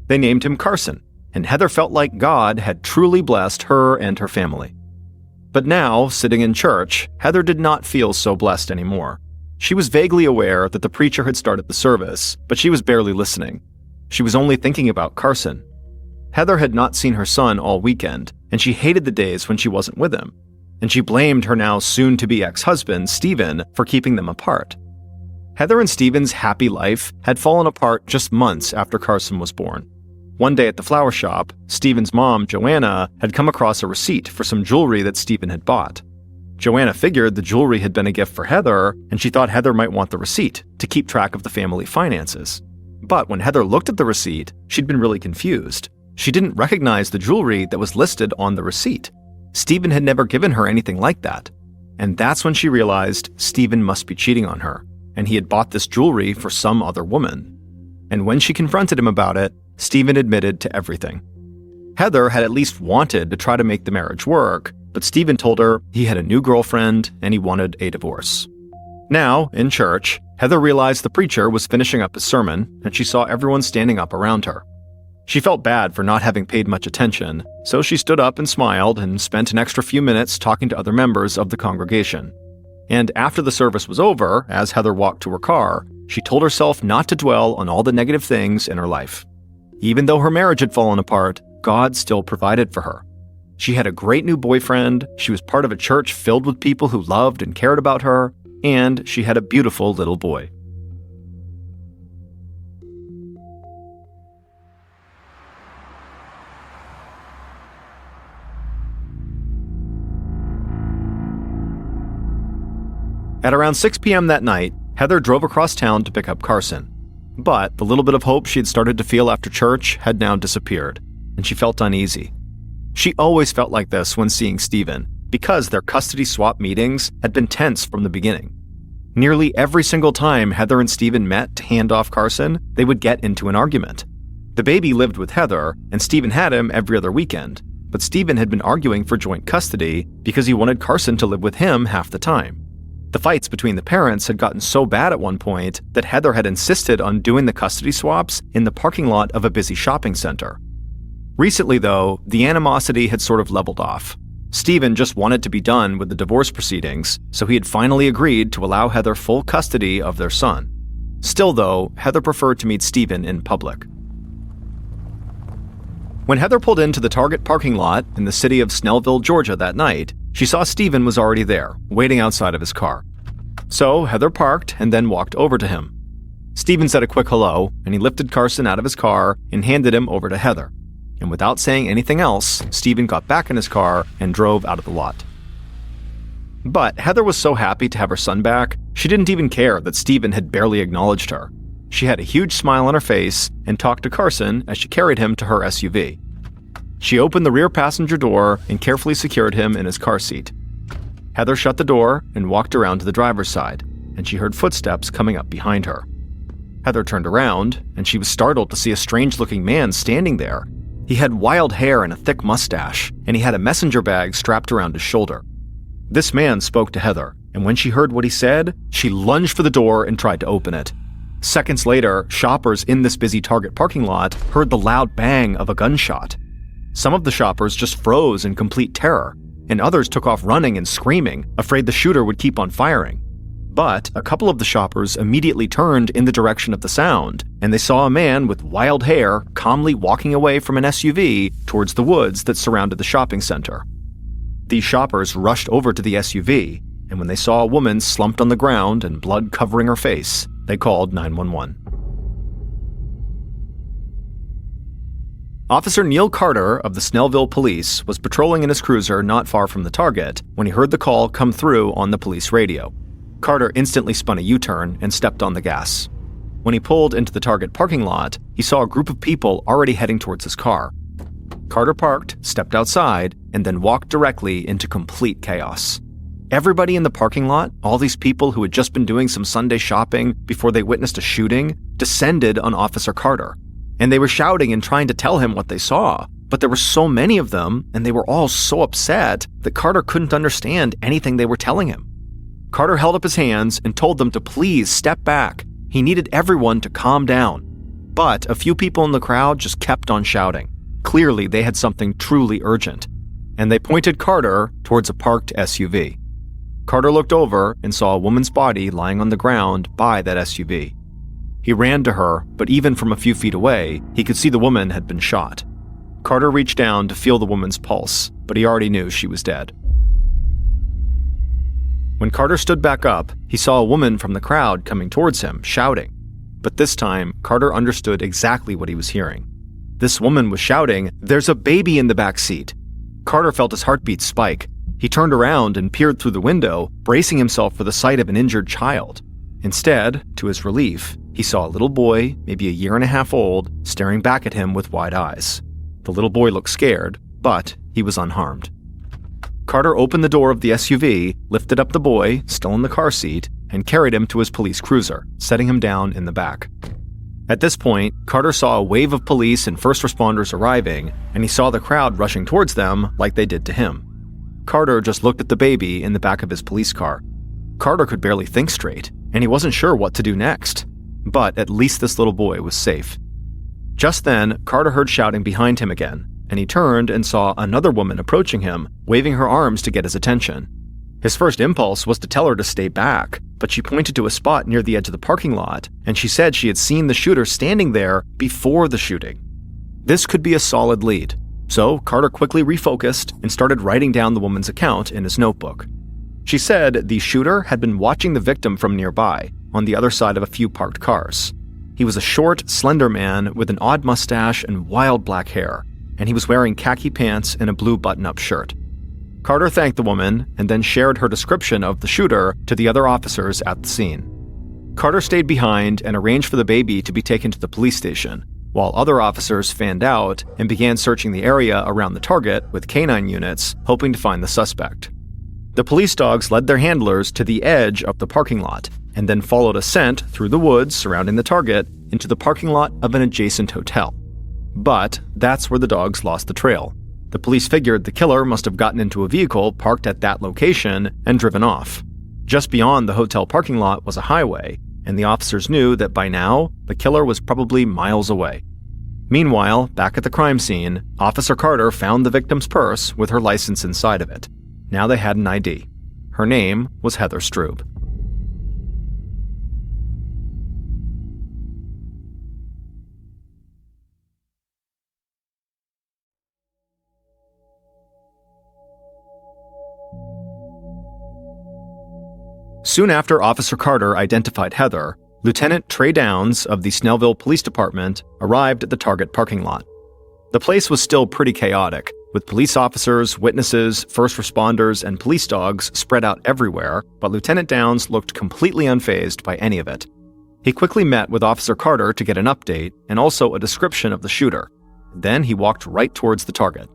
They named him Carson, and Heather felt like God had truly blessed her and her family. But now, sitting in church, Heather did not feel so blessed anymore. She was vaguely aware that the preacher had started the service, but she was barely listening. She was only thinking about Carson. Heather had not seen her son all weekend, and she hated the days when she wasn't with him. And she blamed her now soon-to-be ex-husband, Stephen, for keeping them apart. Heather and Stephen's happy life had fallen apart just months after Carson was born. One day at the flower shop, Stephen's mom, Joanna, had come across a receipt for some jewelry that Stephen had bought. Joanna figured the jewelry had been a gift for Heather, and she thought Heather might want the receipt to keep track of the family finances. But when Heather looked at the receipt, she'd been really confused. She didn't recognize the jewelry that was listed on the receipt. Stephen had never given her anything like that. And that's when she realized Stephen must be cheating on her, and he had bought this jewelry for some other woman. And when she confronted him about it, Stephen admitted to everything. Heather had at least wanted to try to make the marriage work, but Stephen told her he had a new girlfriend and he wanted a divorce. Now, in church, Heather realized the preacher was finishing up his sermon, and she saw everyone standing up around her. She felt bad for not having paid much attention, so she stood up and smiled and spent an extra few minutes talking to other members of the congregation. And after the service was over, as Heather walked to her car, she told herself not to dwell on all the negative things in her life. Even though her marriage had fallen apart, God still provided for her. She had a great new boyfriend, she was part of a church filled with people who loved and cared about her, and she had a beautiful little boy. At around 6 p.m. that night, Heather drove across town to pick up Carson. But the little bit of hope she had started to feel after church had now disappeared, and she felt uneasy. She always felt like this when seeing Stephen, because their custody swap meetings had been tense from the beginning. Nearly every single time Heather and Stephen met to hand off Carson, they would get into an argument. The baby lived with Heather, and Stephen had him every other weekend, but Stephen had been arguing for joint custody because he wanted Carson to live with him half the time. The fights between the parents had gotten so bad at one point that Heather had insisted on doing the custody swaps in the parking lot of a busy shopping center. Recently, though, the animosity had sort of leveled off. Stephen just wanted to be done with the divorce proceedings, so he had finally agreed to allow Heather full custody of their son. Still, though, Heather preferred to meet Stephen in public. When Heather pulled into the Target parking lot in the city of Snellville, Georgia that night, she saw Stephen was already there, waiting outside of his car. So Heather parked and then walked over to him. Stephen said a quick hello, and he lifted Carson out of his car and handed him over to Heather. And without saying anything else, Stephen got back in his car and drove out of the lot. But Heather was so happy to have her son back, she didn't even care that Stephen had barely acknowledged her. She had a huge smile on her face and talked to Carson as she carried him to her SUV. She opened the rear passenger door and carefully secured him in his car seat. Heather shut the door and walked around to the driver's side, and she heard footsteps coming up behind her. Heather turned around, and she was startled to see a strange-looking man standing there. He had wild hair and a thick mustache, and he had a messenger bag strapped around his shoulder. This man spoke to Heather, and when she heard what he said, she lunged for the door and tried to open it. Seconds later, shoppers in this busy Target parking lot heard the loud bang of a gunshot. Some of the shoppers just froze in complete terror, and others took off running and screaming, afraid the shooter would keep on firing. But a couple of the shoppers immediately turned in the direction of the sound, and they saw a man with wild hair calmly walking away from an SUV towards the woods that surrounded the shopping center. These shoppers rushed over to the SUV, and when they saw a woman slumped on the ground and blood covering her face, they called 911. Officer Neil Carter of the Snellville Police was patrolling in his cruiser not far from the target when he heard the call come through on the police radio. Carter instantly spun a U-turn and stepped on the gas. When he pulled into the Target parking lot, he saw a group of people already heading towards his car. Carter parked, stepped outside, and then walked directly into complete chaos. Everybody in the parking lot, all these people who had just been doing some Sunday shopping before they witnessed a shooting, descended on Officer Carter. And they were shouting and trying to tell him what they saw, but there were so many of them, and they were all so upset that Carter couldn't understand anything they were telling him. Carter held up his hands and told them to please step back. He needed everyone to calm down. But a few people in the crowd just kept on shouting. Clearly, they had something truly urgent, and they pointed Carter towards a parked SUV. Carter looked over and saw a woman's body lying on the ground by that SUV. He ran to her, but even from a few feet away, he could see the woman had been shot. Carter reached down to feel the woman's pulse, but he already knew she was dead. When Carter stood back up, he saw a woman from the crowd coming towards him, shouting. But this time, Carter understood exactly what he was hearing. This woman was shouting, "There's a baby in the back seat." Carter felt his heartbeat spike. He turned around and peered through the window, bracing himself for the sight of an injured child. Instead, to his relief, he saw a little boy, maybe a year and a half old, staring back at him with wide eyes. The little boy looked scared, but he was unharmed. Carter opened the door of the SUV, lifted up the boy, still in the car seat, and carried him to his police cruiser, setting him down in the back. At this point, Carter saw a wave of police and first responders arriving, and he saw the crowd rushing towards them like they did to him. Carter just looked at the baby in the back of his police car. Carter could barely think straight, and he wasn't sure what to do next. But at least this little boy was safe. Just then, Carter heard shouting behind him again, and he turned and saw another woman approaching him, waving her arms to get his attention. His first impulse was to tell her to stay back, but she pointed to a spot near the edge of the parking lot, and she said she had seen the shooter standing there before the shooting. This could be a solid lead, so Carter quickly refocused and started writing down the woman's account in his notebook. She said the shooter had been watching the victim from nearby, on the other side of a few parked cars. He was a short, slender man with an odd mustache and wild black hair, and he was wearing khaki pants and a blue button-up shirt. Carter thanked the woman and then shared her description of the shooter to the other officers at the scene. Carter stayed behind and arranged for the baby to be taken to the police station, while other officers fanned out and began searching the area around the target with canine units, hoping to find the suspect. The police dogs led their handlers to the edge of the parking lot and then followed a scent through the woods surrounding the target into the parking lot of an adjacent hotel. But that's where the dogs lost the trail. The police figured the killer must have gotten into a vehicle parked at that location and driven off. Just beyond the hotel parking lot was a highway, and the officers knew that by now, the killer was probably miles away. Meanwhile, back at the crime scene, Officer Carter found the victim's purse with her license inside of it. Now they had an ID. Her name was Heather Stroo. Soon after Officer Carter identified Heather, Lieutenant Trey Downs of the Snellville Police Department arrived at the target parking lot. The place was still pretty chaotic, with police officers, witnesses, first responders, and police dogs spread out everywhere, but Lieutenant Downs looked completely unfazed by any of it. He quickly met with Officer Carter to get an update and also a description of the shooter. Then he walked right towards the target.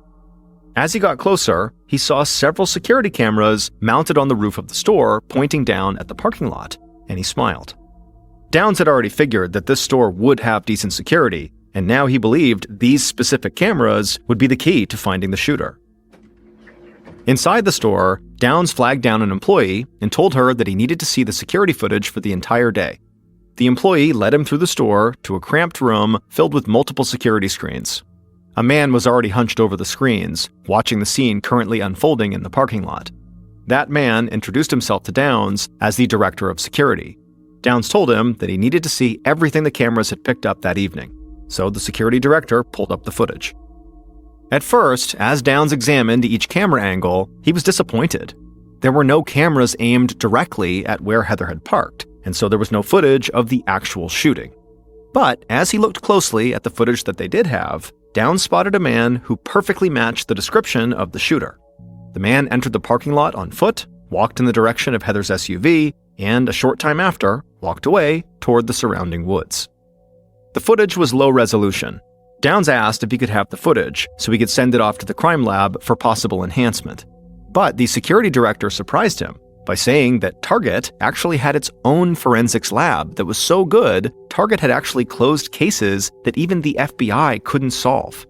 As he got closer, he saw several security cameras mounted on the roof of the store pointing down at the parking lot, and he smiled. Downs had already figured that this store would have decent security, and now he believed these specific cameras would be the key to finding the shooter. Inside the store, Downs flagged down an employee and told her that he needed to see the security footage for the entire day. The employee led him through the store to a cramped room filled with multiple security screens. A man was already hunched over the screens, watching the scene currently unfolding in the parking lot. That man introduced himself to Downs as the director of security. Downs told him that he needed to see everything the cameras had picked up that evening, so the security director pulled up the footage. At first, as Downs examined each camera angle, he was disappointed. There were no cameras aimed directly at where Heather had parked, and so there was no footage of the actual shooting. But as he looked closely at the footage that they did have, Downs spotted a man who perfectly matched the description of the shooter. The man entered the parking lot on foot, walked in the direction of Heather's SUV, and a short time after, walked away toward the surrounding woods. The footage was low resolution. Downs asked if he could have the footage so he could send it off to the crime lab for possible enhancement. But the security director surprised him by saying that Target actually had its own forensics lab that was so good, Target had actually closed cases that even the FBI couldn't solve.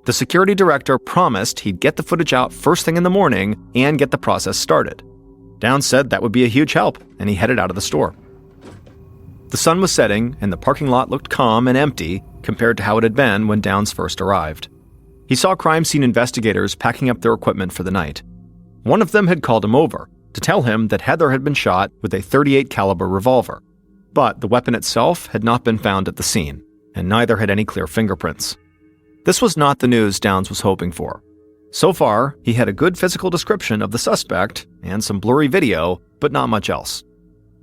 The security director promised he'd get the footage out first thing in the morning and get the process started. Downs said that would be a huge help, and he headed out of the store. The sun was setting, and the parking lot looked calm and empty compared to how it had been when Downs first arrived. He saw crime scene investigators packing up their equipment for the night. One of them had called him over to tell him that Heather had been shot with a .38 caliber revolver, but the weapon itself had not been found at the scene, and neither had any clear fingerprints. This was not the news Downs was hoping for. So far, he had a good physical description of the suspect and some blurry video, but not much else.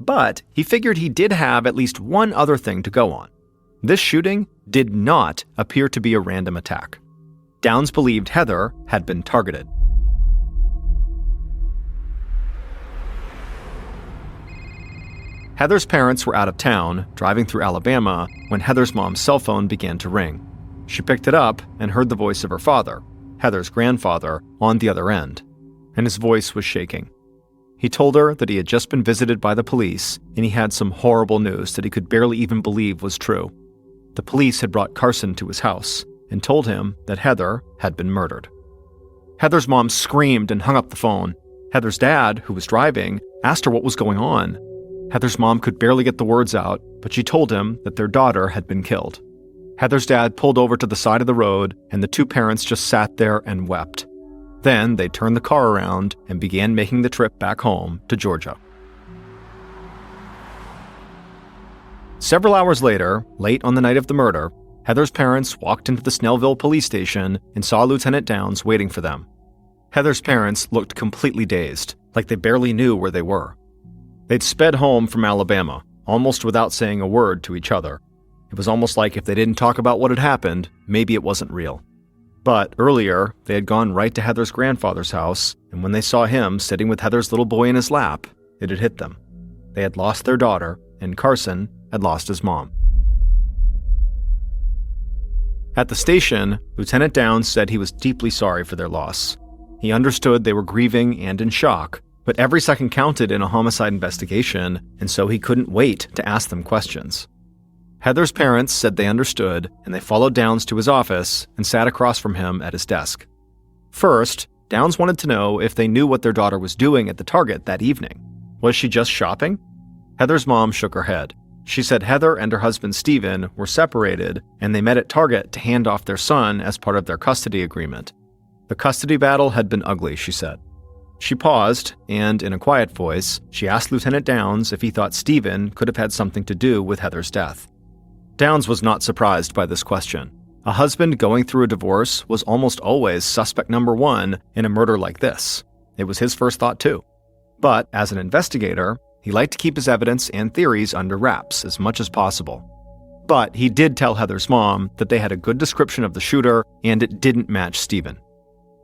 But he figured he did have at least one other thing to go on. This shooting did not appear to be a random attack. Downs believed Heather had been targeted. Heather's parents were out of town, driving through Alabama, when Heather's mom's cell phone began to ring. She picked it up and heard the voice of her father, Heather's grandfather, on the other end, and his voice was shaking. He told her that he had just been visited by the police and he had some horrible news that he could barely even believe was true. The police had brought Carson to his house and told him that Heather had been murdered. Heather's mom screamed and hung up the phone. Heather's dad, who was driving, asked her what was going on. Heather's mom could barely get the words out, but she told him that their daughter had been killed. Heather's dad pulled over to the side of the road, and the two parents just sat there and wept. Then they turned the car around and began making the trip back home to Georgia. Several hours later, late on the night of the murder, Heather's parents walked into the Snellville police station and saw Lieutenant Downs waiting for them. Heather's parents looked completely dazed, like they barely knew where they were. They'd sped home from Alabama, almost without saying a word to each other. It was almost like if they didn't talk about what had happened, maybe it wasn't real. But earlier, they had gone right to Heather's grandfather's house, and when they saw him sitting with Heather's little boy in his lap, it had hit them. They had lost their daughter, and Carson had lost his mom. At the station, Lieutenant Downs said he was deeply sorry for their loss. He understood they were grieving and in shock, but every second counted in a homicide investigation, and so he couldn't wait to ask them questions. Heather's parents said they understood, and they followed Downs to his office and sat across from him at his desk. First, Downs wanted to know if they knew what their daughter was doing at the Target that evening. Was she just shopping? Heather's mom shook her head. She said Heather and her husband Stephen were separated, and they met at Target to hand off their son as part of their custody agreement. The custody battle had been ugly, she said. She paused, and in a quiet voice, she asked Lieutenant Downs if he thought Stephen could have had something to do with Heather's death. Downs was not surprised by this question. A husband going through a divorce was almost always suspect number one in a murder like this. It was his first thought too. But as an investigator, he liked to keep his evidence and theories under wraps as much as possible. But he did tell Heather's mom that they had a good description of the shooter and it didn't match Stephen.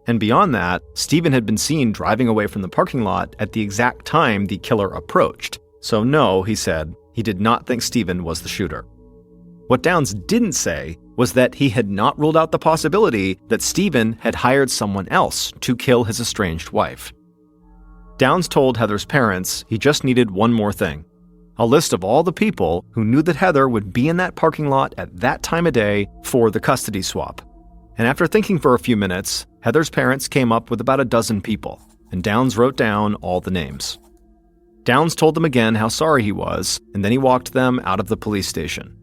And beyond that, Stephen had been seen driving away from the parking lot at the exact time the killer approached. So no, he said, he did not think Stephen was the shooter. What Downs didn't say was that he had not ruled out the possibility that Stephen had hired someone else to kill his estranged wife. Downs told Heather's parents he just needed one more thing: a list of all the people who knew that Heather would be in that parking lot at that time of day for the custody swap. And after thinking for a few minutes, Heather's parents came up with about a dozen people, and Downs wrote down all the names. Downs told them again how sorry he was, and then he walked them out of the police station.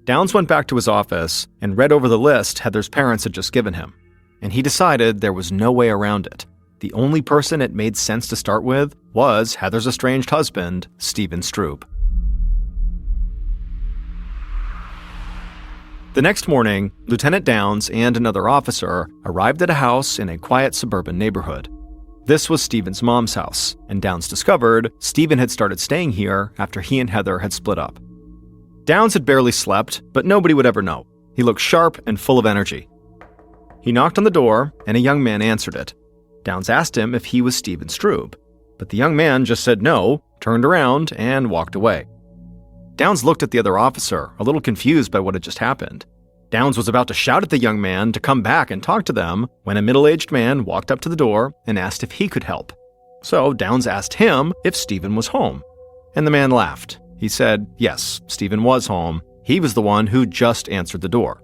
Downs went back to his office and read over the list Heather's parents had just given him, and he decided there was no way around it. The only person it made sense to start with was Heather's estranged husband, Stephen Stroo. The next morning, Lieutenant Downs and another officer arrived at a house in a quiet suburban neighborhood. This was Stephen's mom's house, and Downs discovered Stephen had started staying here after he and Heather had split up. Downs had barely slept, but nobody would ever know. He looked sharp and full of energy. He knocked on the door, and a young man answered it. Downs asked him if he was Stephen Stroo, but the young man just said no, turned around, and walked away. Downs looked at the other officer, a little confused by what had just happened. Downs was about to shout at the young man to come back and talk to them when a middle-aged man walked up to the door and asked if he could help. So Downs asked him if Stephen was home, and the man laughed. He said, yes, Stephen was home. He was the one who just answered the door.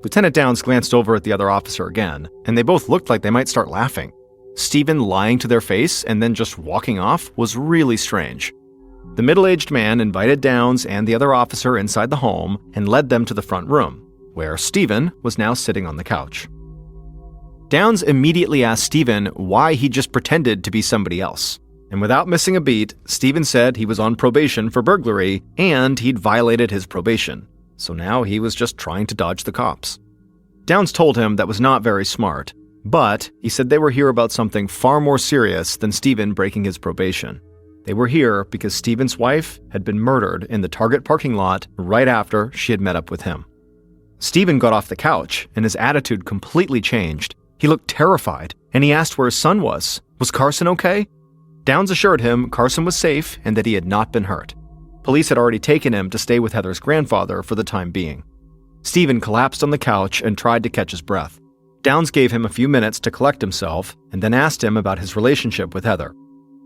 Lieutenant Downs glanced over at the other officer again, and they both looked like they might start laughing. Stephen lying to their face and then just walking off was really strange. The middle-aged man invited Downs and the other officer inside the home and led them to the front room, where Stephen was now sitting on the couch. Downs immediately asked Stephen why he just pretended to be somebody else. And without missing a beat, Stephen said he was on probation for burglary and he'd violated his probation. So now he was just trying to dodge the cops. Downs told him that was not very smart, but he said they were here about something far more serious than Stephen breaking his probation. They were here because Stephen's wife had been murdered in the Target parking lot right after she had met up with him. Stephen got off the couch, and his attitude completely changed. He looked terrified, and he asked where his son was. Was Carson okay? Downs assured him Carson was safe and that he had not been hurt. Police had already taken him to stay with Heather's grandfather for the time being. Stephen collapsed on the couch and tried to catch his breath. Downs gave him a few minutes to collect himself and then asked him about his relationship with Heather.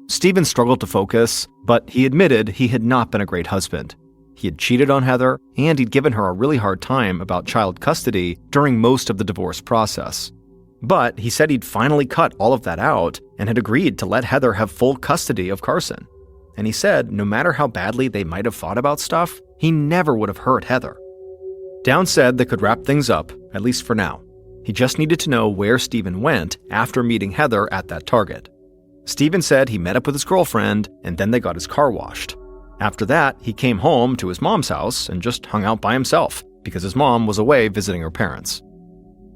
Stephen struggled to focus, but he admitted he had not been a great husband. He had cheated on Heather, and he'd given her a really hard time about child custody during most of the divorce process. But he said he'd finally cut all of that out and had agreed to let Heather have full custody of Carson. And he said no matter how badly they might have fought about stuff, he never would have hurt Heather. Downs said they could wrap things up, at least for now. He just needed to know where Stephen went after meeting Heather at that Target. Stephen said he met up with his girlfriend and then they got his car washed. After that, he came home to his mom's house and just hung out by himself because his mom was away visiting her parents.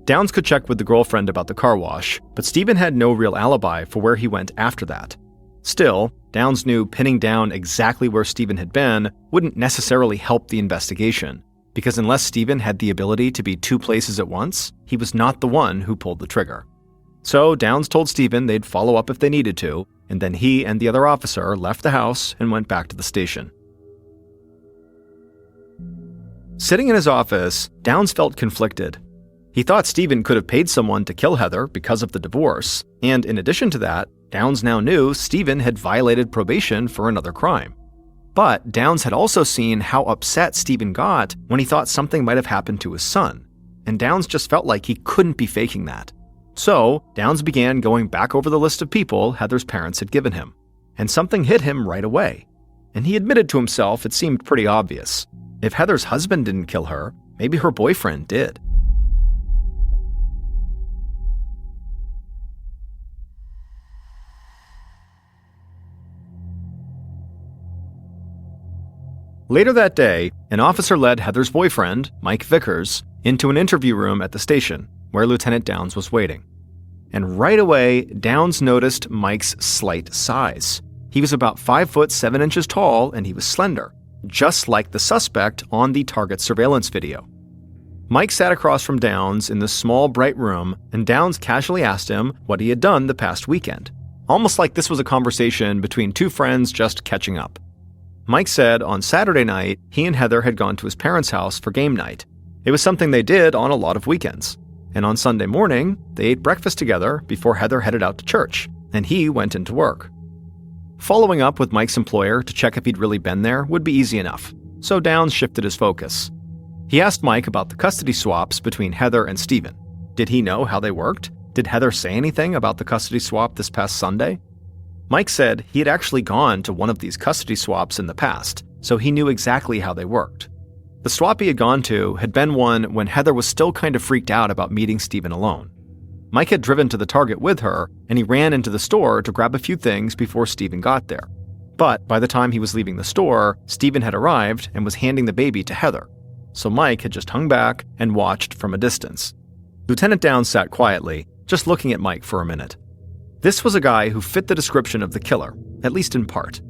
Downs could check with the girlfriend about the car wash, but Stephen had no real alibi for where he went after that. Still, Downs knew pinning down exactly where Stephen had been wouldn't necessarily help the investigation, because unless Stephen had the ability to be two places at once, he was not the one who pulled the trigger. So Downs told Stephen they'd follow up if they needed to, and then he and the other officer left the house and went back to the station. Sitting in his office, Downs felt conflicted. He thought Stephen could have paid someone to kill Heather because of the divorce, and in addition to that, Downs now knew Stephen had violated probation for another crime. But Downs had also seen how upset Stephen got when he thought something might have happened to his son, and Downs just felt like he couldn't be faking that. So, Downs began going back over the list of people Heather's parents had given him, and something hit him right away. And he admitted to himself it seemed pretty obvious. If Heather's husband didn't kill her, maybe her boyfriend did. Later that day, an officer led Heather's boyfriend, Mike Vickers, into an interview room at the station, where Lieutenant Downs was waiting. And right away, Downs noticed Mike's slight size. He was about 5 foot 7 inches tall and he was slender, just like the suspect on the Target surveillance video. Mike sat across from Downs in the small, bright room, and Downs casually asked him what he had done the past weekend, almost like this was a conversation between two friends just catching up. Mike said on Saturday night, he and Heather had gone to his parents' house for game night. It was something they did on a lot of weekends. And on Sunday morning, they ate breakfast together before Heather headed out to church, and he went into work. Following up with Mike's employer to check if he'd really been there would be easy enough, so Downs shifted his focus. He asked Mike about the custody swaps between Heather and Stephen. Did he know how they worked? Did Heather say anything about the custody swap this past Sunday? Mike said he had actually gone to one of these custody swaps in the past, so he knew exactly how they worked. The swap he had gone to had been one when Heather was still kind of freaked out about meeting Stephen alone. Mike had driven to the Target with her, and he ran into the store to grab a few things before Stephen got there. But by the time he was leaving the store, Stephen had arrived and was handing the baby to Heather. So Mike had just hung back and watched from a distance. Lieutenant Downs sat quietly, just looking at Mike for a minute. This was a guy who fit the description of the killer, at least in part.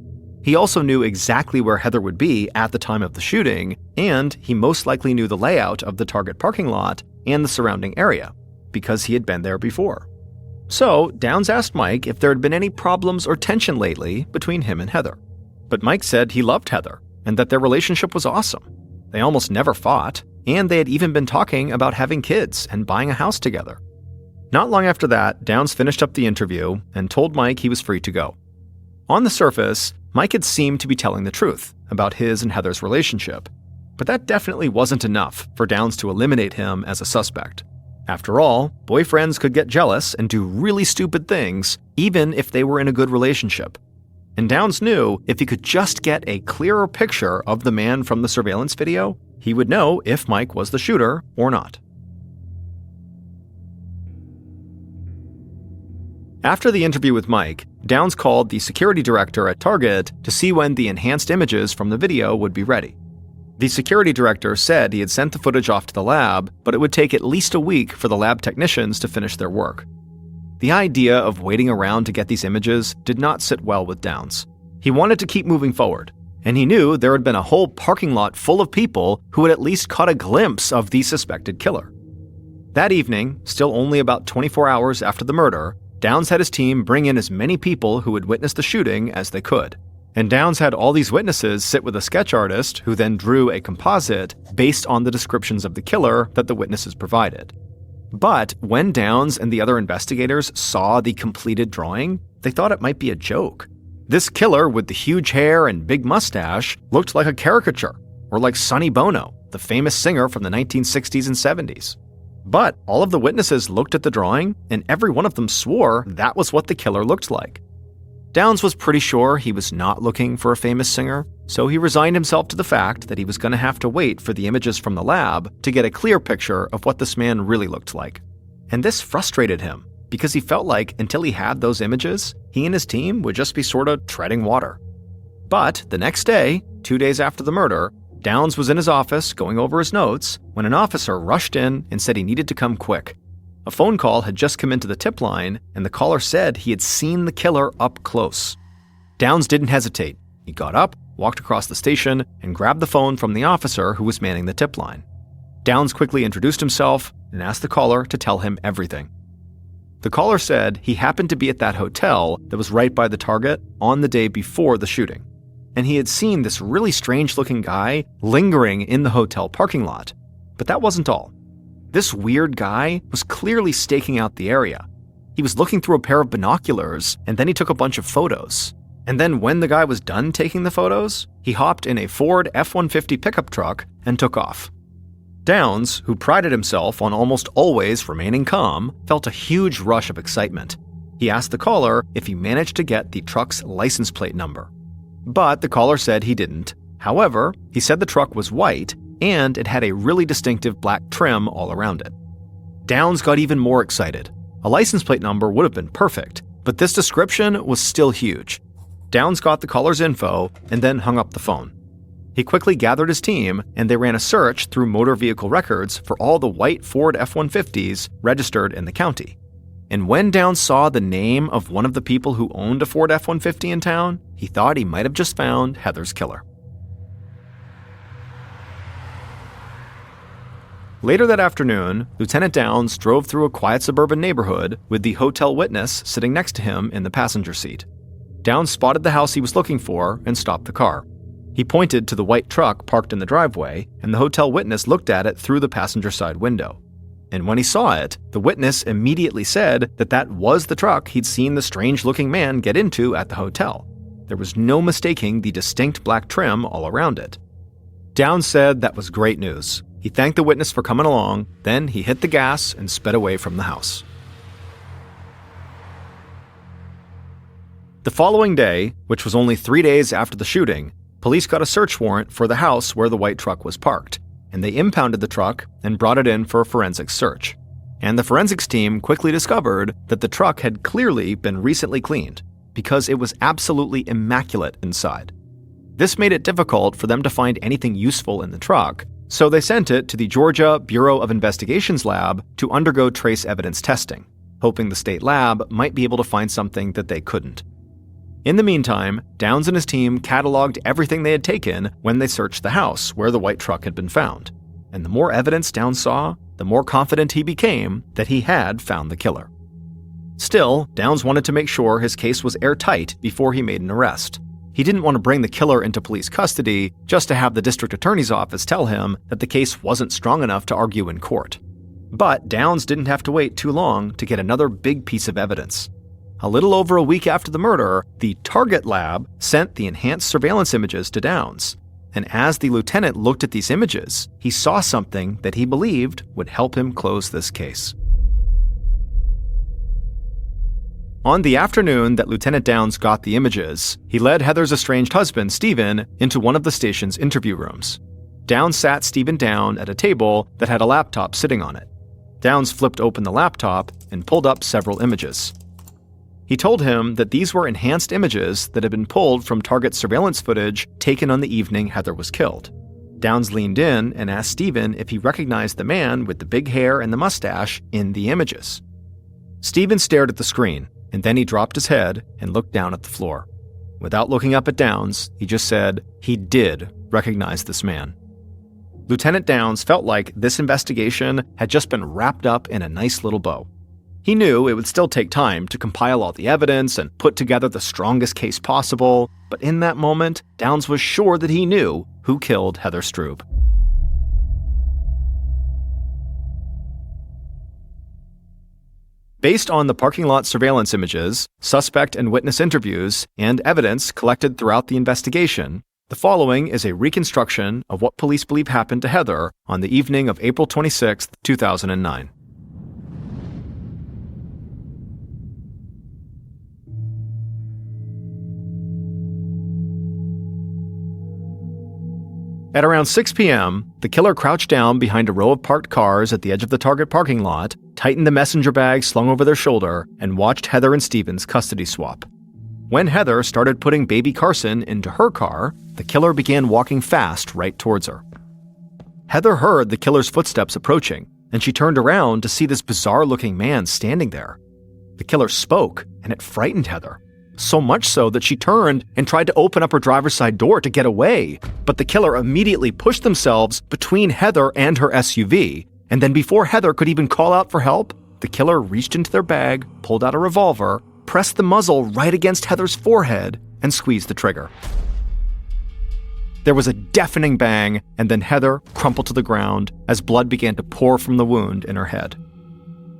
He also knew exactly where Heather would be at the time of the shooting, and he most likely knew the layout of the Target parking lot and the surrounding area, because he had been there before. So, Downs asked Mike if there had been any problems or tension lately between him and Heather. But Mike said he loved Heather, and that their relationship was awesome. They almost never fought, and they had even been talking about having kids and buying a house together. Not long after that, Downs finished up the interview and told Mike he was free to go. On the surface, Mike had seemed to be telling the truth about his and Heather's relationship, but that definitely wasn't enough for Downs to eliminate him as a suspect. After all, boyfriends could get jealous and do really stupid things, even if they were in a good relationship. And Downs knew if he could just get a clearer picture of the man from the surveillance video, he would know if Mike was the shooter or not. After the interview with Mike, Downs called the security director at Target to see when the enhanced images from the video would be ready. The security director said he had sent the footage off to the lab, but it would take at least a week for the lab technicians to finish their work. The idea of waiting around to get these images did not sit well with Downs. He wanted to keep moving forward, and he knew there had been a whole parking lot full of people who had at least caught a glimpse of the suspected killer. That evening, still only about 24 hours after the murder, Downs had his team bring in as many people who had witnessed the shooting as they could. And Downs had all these witnesses sit with a sketch artist who then drew a composite based on the descriptions of the killer that the witnesses provided. But when Downs and the other investigators saw the completed drawing, they thought it might be a joke. This killer with the huge hair and big mustache looked like a caricature, or like Sonny Bono, the famous singer from the 1960s and 70s. But all of the witnesses looked at the drawing, and every one of them swore that was what the killer looked like. Downs was pretty sure he was not looking for a famous singer, so he resigned himself to the fact that he was going to have to wait for the images from the lab to get a clear picture of what this man really looked like. And this frustrated him, because he felt like until he had those images, he and his team would just be sort of treading water. But the next day, 2 days after the murder, Downs was in his office going over his notes when an officer rushed in and said he needed to come quick. A phone call had just come into the tip line, and the caller said he had seen the killer up close. Downs didn't hesitate. He got up, walked across the station, and grabbed the phone from the officer who was manning the tip line. Downs quickly introduced himself and asked the caller to tell him everything. The caller said he happened to be at that hotel that was right by the target on the day before the shooting, and he had seen this really strange-looking guy lingering in the hotel parking lot. But that wasn't all. This weird guy was clearly staking out the area. He was looking through a pair of binoculars, and then he took a bunch of photos. And then when the guy was done taking the photos, he hopped in a Ford F-150 pickup truck and took off. Downs, who prided himself on almost always remaining calm, felt a huge rush of excitement. He asked the caller if he managed to get the truck's license plate number. But the caller said he didn't. However, he said the truck was white and it had a really distinctive black trim all around it. Downs got even more excited. A license plate number would have been perfect, but this description was still huge. Downs got the caller's info and then hung up the phone. He quickly gathered his team, and they ran a search through motor vehicle records for all the white Ford F-150s registered in the county. And when Downs saw the name of one of the people who owned a Ford F-150 in town, he thought he might have just found Heather's killer. Later that afternoon, Lieutenant Downs drove through a quiet suburban neighborhood with the hotel witness sitting next to him in the passenger seat. Downs spotted the house he was looking for and stopped the car. He pointed to the white truck parked in the driveway, and the hotel witness looked at it through the passenger side window. And when he saw it, the witness immediately said that that was the truck he'd seen the strange-looking man get into at the hotel. There was no mistaking the distinct black trim all around it. Downs said that was great news. He thanked the witness for coming along, then he hit the gas and sped away from the house. The following day, which was only 3 days after the shooting, police got a search warrant for the house where the white truck was parked, and they impounded the truck and brought it in for a forensics search. And the forensics team quickly discovered that the truck had clearly been recently cleaned, because it was absolutely immaculate inside. This made it difficult for them to find anything useful in the truck, so they sent it to the Georgia Bureau of Investigation's lab to undergo trace evidence testing, hoping the state lab might be able to find something that they couldn't. In the meantime, Downs and his team cataloged everything they had taken when they searched the house where the white truck had been found. And the more evidence Downs saw, the more confident he became that he had found the killer. Still, Downs wanted to make sure his case was airtight before he made an arrest. He didn't want to bring the killer into police custody just to have the district attorney's office tell him that the case wasn't strong enough to argue in court. But Downs didn't have to wait too long to get another big piece of evidence. A little over a week after the murder, the Target lab sent the enhanced surveillance images to Downs. And as the lieutenant looked at these images, he saw something that he believed would help him close this case. On the afternoon that Lieutenant Downs got the images, he led Heather's estranged husband, Stephen, into one of the station's interview rooms. Downs sat Stephen down at a table that had a laptop sitting on it. Downs flipped open the laptop and pulled up several images. He told him that these were enhanced images that had been pulled from Target surveillance footage taken on the evening Heather was killed. Downs leaned in and asked Stephen if he recognized the man with the big hair and the mustache in the images. Stephen stared at the screen, and then he dropped his head and looked down at the floor. Without looking up at Downs, he just said he did recognize this man. Lieutenant Downs felt like this investigation had just been wrapped up in a nice little bow. He knew it would still take time to compile all the evidence and put together the strongest case possible, but in that moment, Downs was sure that he knew who killed Heather Stroo. Based on the parking lot surveillance images, suspect and witness interviews, and evidence collected throughout the investigation, the following is a reconstruction of what police believe happened to Heather on the evening of April 26, 2009. At around 6 p.m., the killer crouched down behind a row of parked cars at the edge of the Target parking lot, tightened the messenger bag slung over their shoulder, and watched Heather and Steven's custody swap. When Heather started putting baby Carson into her car, the killer began walking fast right towards her. Heather heard the killer's footsteps approaching, and she turned around to see this bizarre-looking man standing there. The killer spoke, and it frightened Heather. So much so that she turned and tried to open up her driver's side door to get away, but the killer immediately pushed themselves between Heather and her SUV, and then before Heather could even call out for help, the killer reached into their bag, pulled out a revolver, pressed the muzzle right against Heather's forehead, and squeezed the trigger. There was a deafening bang, and then Heather crumpled to the ground as blood began to pour from the wound in her head.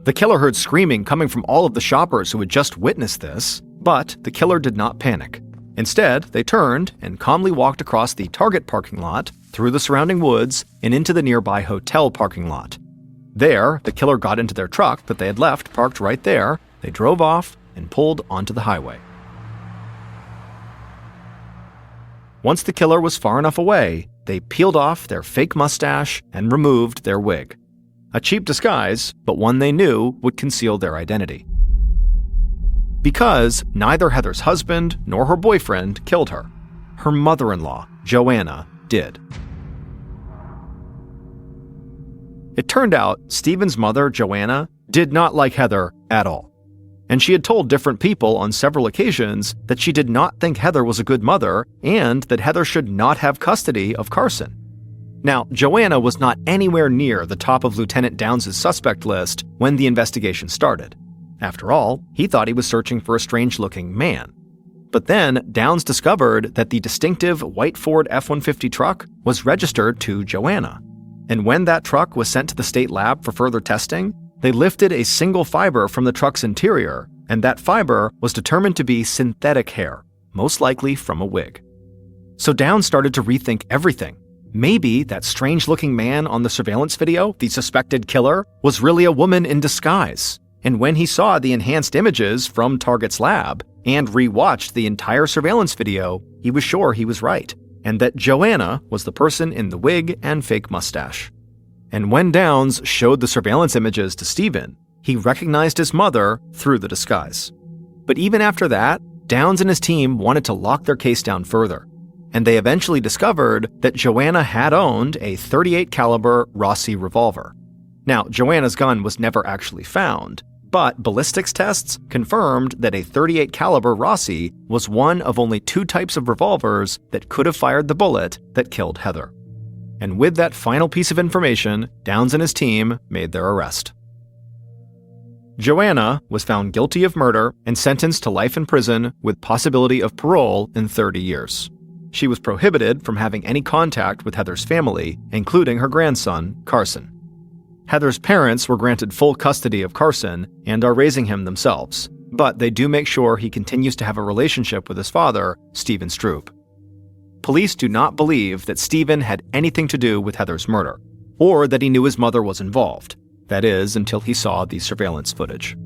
The killer heard screaming coming from all of the shoppers who had just witnessed this, but the killer did not panic. Instead, they turned and calmly walked across the Target parking lot, through the surrounding woods, and into the nearby hotel parking lot. There, the killer got into their truck that they had left parked right there, they drove off, and pulled onto the highway. Once the killer was far enough away, they peeled off their fake mustache and removed their wig. A cheap disguise, but one they knew would conceal their identity. Because neither Heather's husband nor her boyfriend killed her. Her mother-in-law, Joanna, did. It turned out Steven's mother, Joanna, did not like Heather at all. And she had told different people on several occasions that she did not think Heather was a good mother and that Heather should not have custody of Carson. Now, Joanna was not anywhere near the top of Lieutenant Downs' suspect list when the investigation started. After all, he thought he was searching for a strange-looking man. But then, Downs discovered that the distinctive white Ford F-150 truck was registered to Joanna. And when that truck was sent to the state lab for further testing, they lifted a single fiber from the truck's interior, and that fiber was determined to be synthetic hair, most likely from a wig. So Downs started to rethink everything. Maybe that strange-looking man on the surveillance video, the suspected killer, was really a woman in disguise. And when he saw the enhanced images from Target's lab and rewatched the entire surveillance video, he was sure he was right, and that Joanna was the person in the wig and fake mustache. And when Downs showed the surveillance images to Steven, he recognized his mother through the disguise. But even after that, Downs and his team wanted to lock their case down further, and they eventually discovered that Joanna had owned a .38 caliber Rossi revolver. Now, Joanna's gun was never actually found, but ballistics tests confirmed that a .38 caliber Rossi was one of only 2 types of revolvers that could have fired the bullet that killed Heather. And with that final piece of information, Downs and his team made their arrest. Joanna was found guilty of murder and sentenced to life in prison with possibility of parole in 30 years. She was prohibited from having any contact with Heather's family, including her grandson, Carson. Heather's parents were granted full custody of Carson and are raising him themselves, but they do make sure he continues to have a relationship with his father, Steven Stroo. Police do not believe that Steven had anything to do with Heather's murder, or that he knew his mother was involved. That is, until he saw the surveillance footage.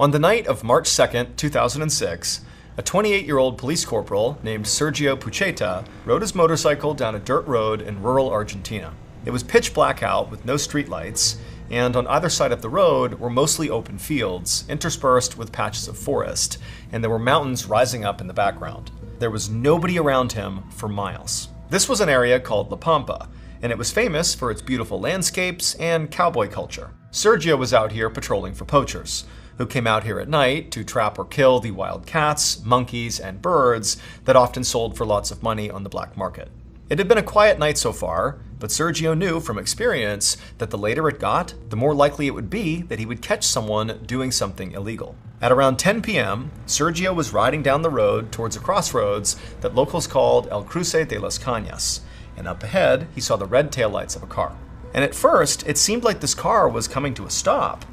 On the night of March 2nd, 2006, a 28-year-old police corporal named Sergio Pucheta rode his motorcycle down a dirt road in rural Argentina. It was pitch black out with no streetlights, and on either side of the road were mostly open fields, interspersed with patches of forest, and there were mountains rising up in the background. There was nobody around him for miles. This was an area called La Pampa, and it was famous for its beautiful landscapes and cowboy culture. Sergio was out here patrolling for poachers. who came out here at night to trap or kill the wild cats, monkeys, and birds that often sold for lots of money on the black market. It had been a quiet night so far, but Sergio knew from experience that the later it got, the more likely it would be that he would catch someone doing something illegal. At around 10 p.m., Sergio was riding down the road towards a crossroads that locals called El Cruce de las Cañas, and up ahead, he saw the red taillights of a car. And at first, it seemed like this car was coming to a stop,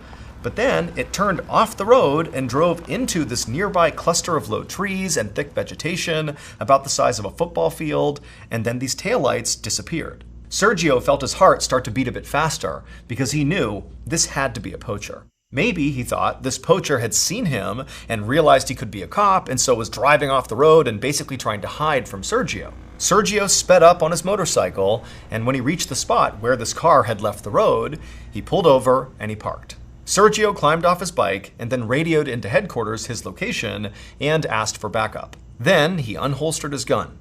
but then it turned off the road and drove into this nearby cluster of low trees and thick vegetation about the size of a football field, and then these taillights disappeared. Sergio felt his heart start to beat a bit faster because he knew this had to be a poacher. Maybe, he thought, this poacher had seen him and realized he could be a cop and so was driving off the road and basically trying to hide from Sergio. Sergio sped up on his motorcycle, and when he reached the spot where this car had left the road, he pulled over and he parked. Sergio climbed off his bike and then radioed into headquarters his location and asked for backup. Then he unholstered his gun.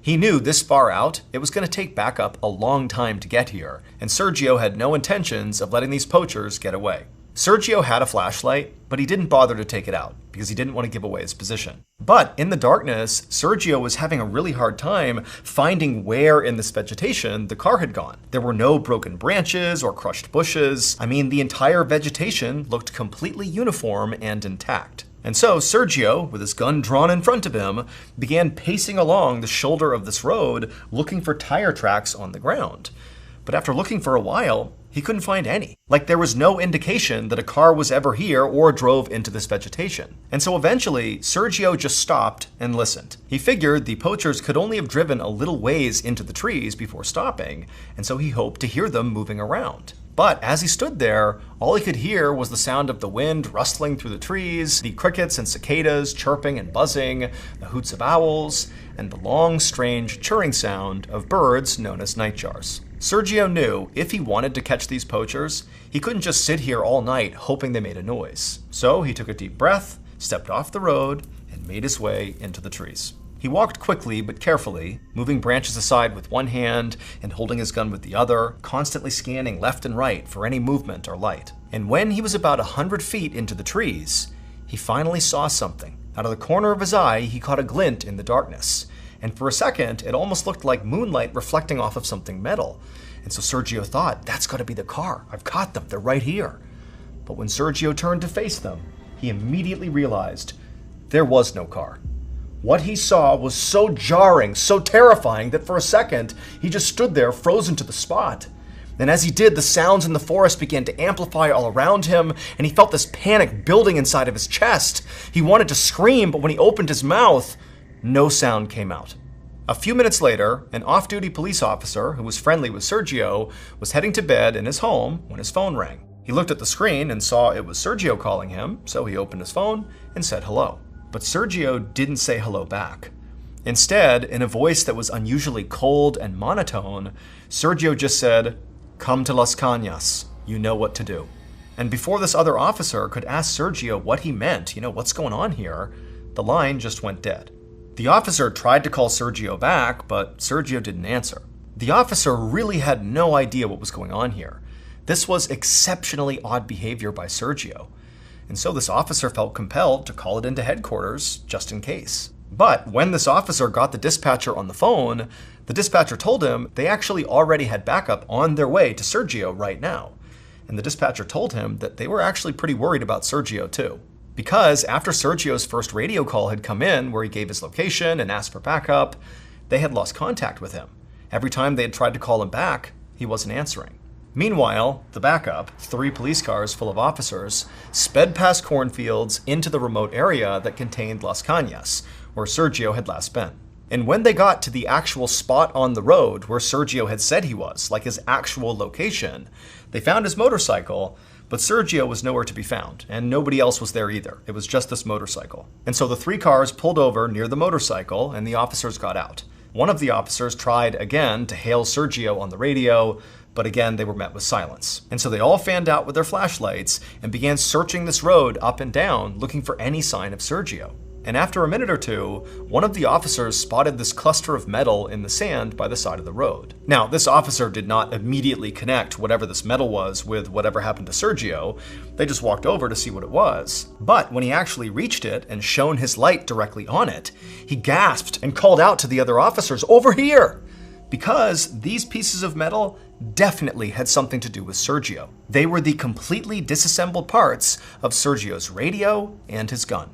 He knew this far out, it was going to take backup a long time to get here, and Sergio had no intentions of letting these poachers get away. Sergio had a flashlight, but he didn't bother to take it out because he didn't want to give away his position. But in the darkness, Sergio was having a really hard time finding where in this vegetation the car had gone. There were no broken branches or crushed bushes. I mean, the entire vegetation looked completely uniform and intact. And so Sergio, with his gun drawn in front of him, began pacing along the shoulder of this road looking for tire tracks on the ground. But after looking for a while, he couldn't find any. Like there was no indication that a car was ever here or drove into this vegetation. And so eventually, Sergio just stopped and listened. He figured the poachers could only have driven a little ways into the trees before stopping, and so he hoped to hear them moving around. But as he stood there, all he could hear was the sound of the wind rustling through the trees, the crickets and cicadas chirping and buzzing, the hoots of owls, and the long, strange chirring sound of birds known as nightjars. Sergio knew if he wanted to catch these poachers, he couldn't just sit here all night hoping they made a noise. So he took a deep breath, stepped off the road, and made his way into the trees. He walked quickly but carefully, moving branches aside with one hand and holding his gun with the other, constantly scanning left and right for any movement or light. And when he was about 100 feet into the trees, he finally saw something. Out of the corner of his eye, he caught a glint in the darkness. And for a second, it almost looked like moonlight reflecting off of something metal. And so Sergio thought, that's got to be the car. I've caught them. They're right here. But when Sergio turned to face them, he immediately realized there was no car. What he saw was so jarring, so terrifying that for a second, he just stood there frozen to the spot. And as he did, the sounds in the forest began to amplify all around him, and he felt this panic building inside of his chest. He wanted to scream, but when he opened his mouth, no sound came out. A few minutes later, an off-duty police officer who was friendly with Sergio was heading to bed in his home when his phone rang. He looked at the screen and saw it was Sergio calling him, so he opened his phone and said hello. But Sergio didn't say hello back. Instead, in a voice that was unusually cold and monotone, Sergio just said, "Come to Las Cañas. You know what to do." And before this other officer could ask Sergio what he meant, what's going on here, the line just went dead. The officer tried to call Sergio back, but Sergio didn't answer. The officer really had no idea what was going on here. This was exceptionally odd behavior by Sergio. And so this officer felt compelled to call it into headquarters just in case. But when this officer got the dispatcher on the phone, the dispatcher told him they actually already had backup on their way to Sergio right now. And the dispatcher told him that they were actually pretty worried about Sergio too. Because after Sergio's first radio call had come in where he gave his location and asked for backup, they had lost contact with him. Every time they had tried to call him back, he wasn't answering. Meanwhile, the backup, 3 police cars full of officers, sped past cornfields into the remote area that contained Las Cañas, where Sergio had last been. And when they got to the actual spot on the road where Sergio had said he was, like his actual location, they found his motorcycle, but Sergio was nowhere to be found, and nobody else was there either. It was just this motorcycle. And so the 3 cars pulled over near the motorcycle, and the officers got out. One of the officers tried again to hail Sergio on the radio, but again they were met with silence. And so they all fanned out with their flashlights and began searching this road up and down, looking for any sign of Sergio. And after a minute or two, one of the officers spotted this cluster of metal in the sand by the side of the road. Now, this officer did not immediately connect whatever this metal was with whatever happened to Sergio. They just walked over to see what it was. But when he actually reached it and shone his light directly on it, he gasped and called out to the other officers, "Over here!" Because these pieces of metal definitely had something to do with Sergio. They were the completely disassembled parts of Sergio's radio and his gun.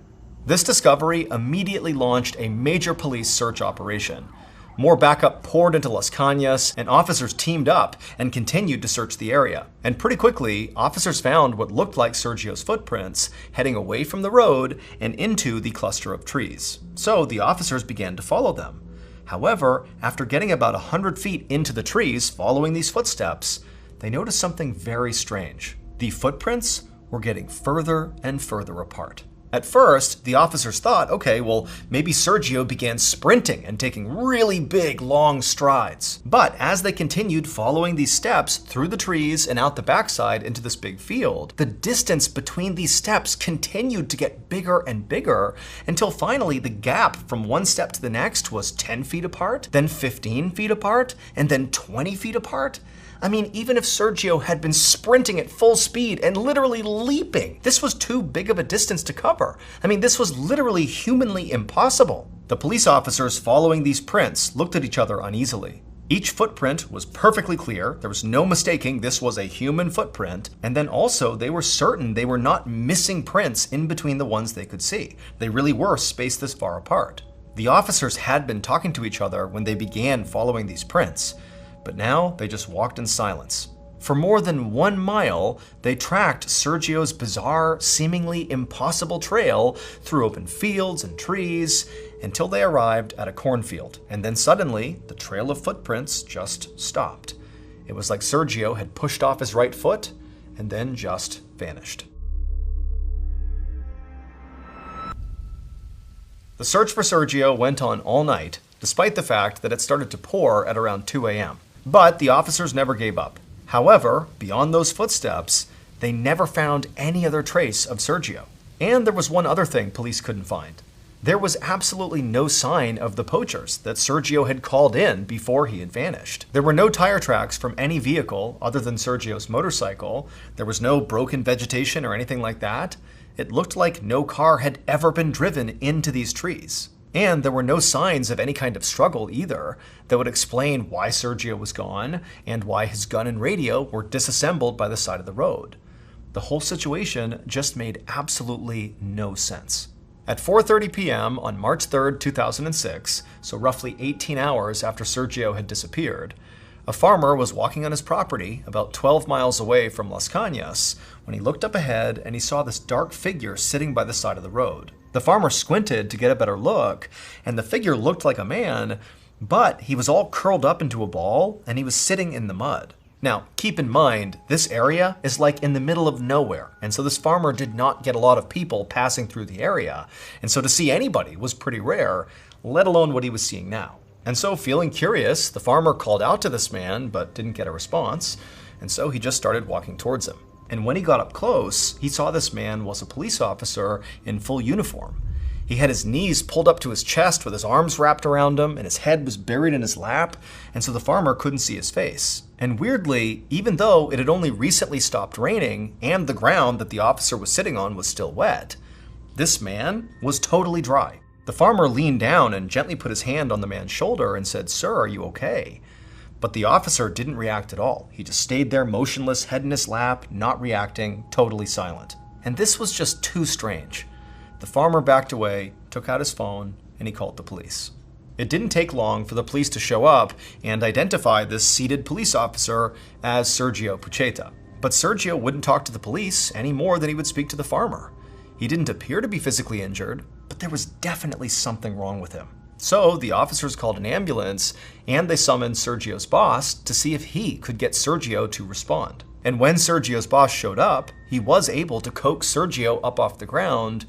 This discovery immediately launched a major police search operation. More backup poured into Las Cañas, and officers teamed up and continued to search the area. And pretty quickly, officers found what looked like Sergio's footprints heading away from the road and into the cluster of trees. So the officers began to follow them. However, after getting about 100 feet into the trees following these footsteps, they noticed something very strange. The footprints were getting further and further apart. At first, the officers thought, okay, well, maybe Sergio began sprinting and taking really big, long strides. But as they continued following these steps through the trees and out the backside into this big field, the distance between these steps continued to get bigger and bigger until finally the gap from one step to the next was 10 feet apart, then 15 feet apart, and then 20 feet apart. I mean, even if Sergio had been sprinting at full speed and literally leaping, this was too big of a distance to cover. I mean, this was literally humanly impossible. The police officers following these prints looked at each other uneasily. Each footprint was perfectly clear. There was no mistaking this was a human footprint. And then also, they were certain they were not missing prints in between the ones they could see. They really were spaced this far apart. The officers had been talking to each other when they began following these prints. But now they just walked in silence. For more than 1 mile, they tracked Sergio's bizarre, seemingly impossible trail through open fields and trees until they arrived at a cornfield. And then suddenly, the trail of footprints just stopped. It was like Sergio had pushed off his right foot and then just vanished. The search for Sergio went on all night, despite the fact that it started to pour at around 2 a.m. But the officers never gave up. However, beyond those footsteps, they never found any other trace of Sergio. And there was one other thing police couldn't find. There was absolutely no sign of the poachers that Sergio had called in before he had vanished. There were no tire tracks from any vehicle other than Sergio's motorcycle. There was no broken vegetation or anything like that. It looked like no car had ever been driven into these trees. And there were no signs of any kind of struggle either that would explain why Sergio was gone and why his gun and radio were disassembled by the side of the road. The whole situation just made absolutely no sense. At 4:30 p.m. on March 3rd, 2006, so roughly 18 hours after Sergio had disappeared, a farmer was walking on his property about 12 miles away from Las Cañas when he looked up ahead and he saw this dark figure sitting by the side of the road. The farmer squinted to get a better look, and the figure looked like a man, but he was all curled up into a ball and he was sitting in the mud. Now, keep in mind, this area is like in the middle of nowhere, and so this farmer did not get a lot of people passing through the area, and so to see anybody was pretty rare, let alone what he was seeing now. And so, feeling curious, the farmer called out to this man, but didn't get a response, and so he just started walking towards him. And when he got up close, he saw this man was a police officer in full uniform. He had his knees pulled up to his chest with his arms wrapped around him, and his head was buried in his lap, and so the farmer couldn't see his face. And weirdly, even though it had only recently stopped raining, and the ground that the officer was sitting on was still wet, this man was totally dry. The farmer leaned down and gently put his hand on the man's shoulder and said, "Sir, are you okay?" But the officer didn't react at all. He just stayed there motionless, head in his lap, not reacting, totally silent. And this was just too strange. The farmer backed away, took out his phone, and he called the police. It didn't take long for the police to show up and identify this seated police officer as Sergio Pucheta. But Sergio wouldn't talk to the police any more than he would speak to the farmer. He didn't appear to be physically injured, but there was definitely something wrong with him. So the officers called an ambulance and they summoned Sergio's boss to see if he could get Sergio to respond. And when Sergio's boss showed up, he was able to coax Sergio up off the ground,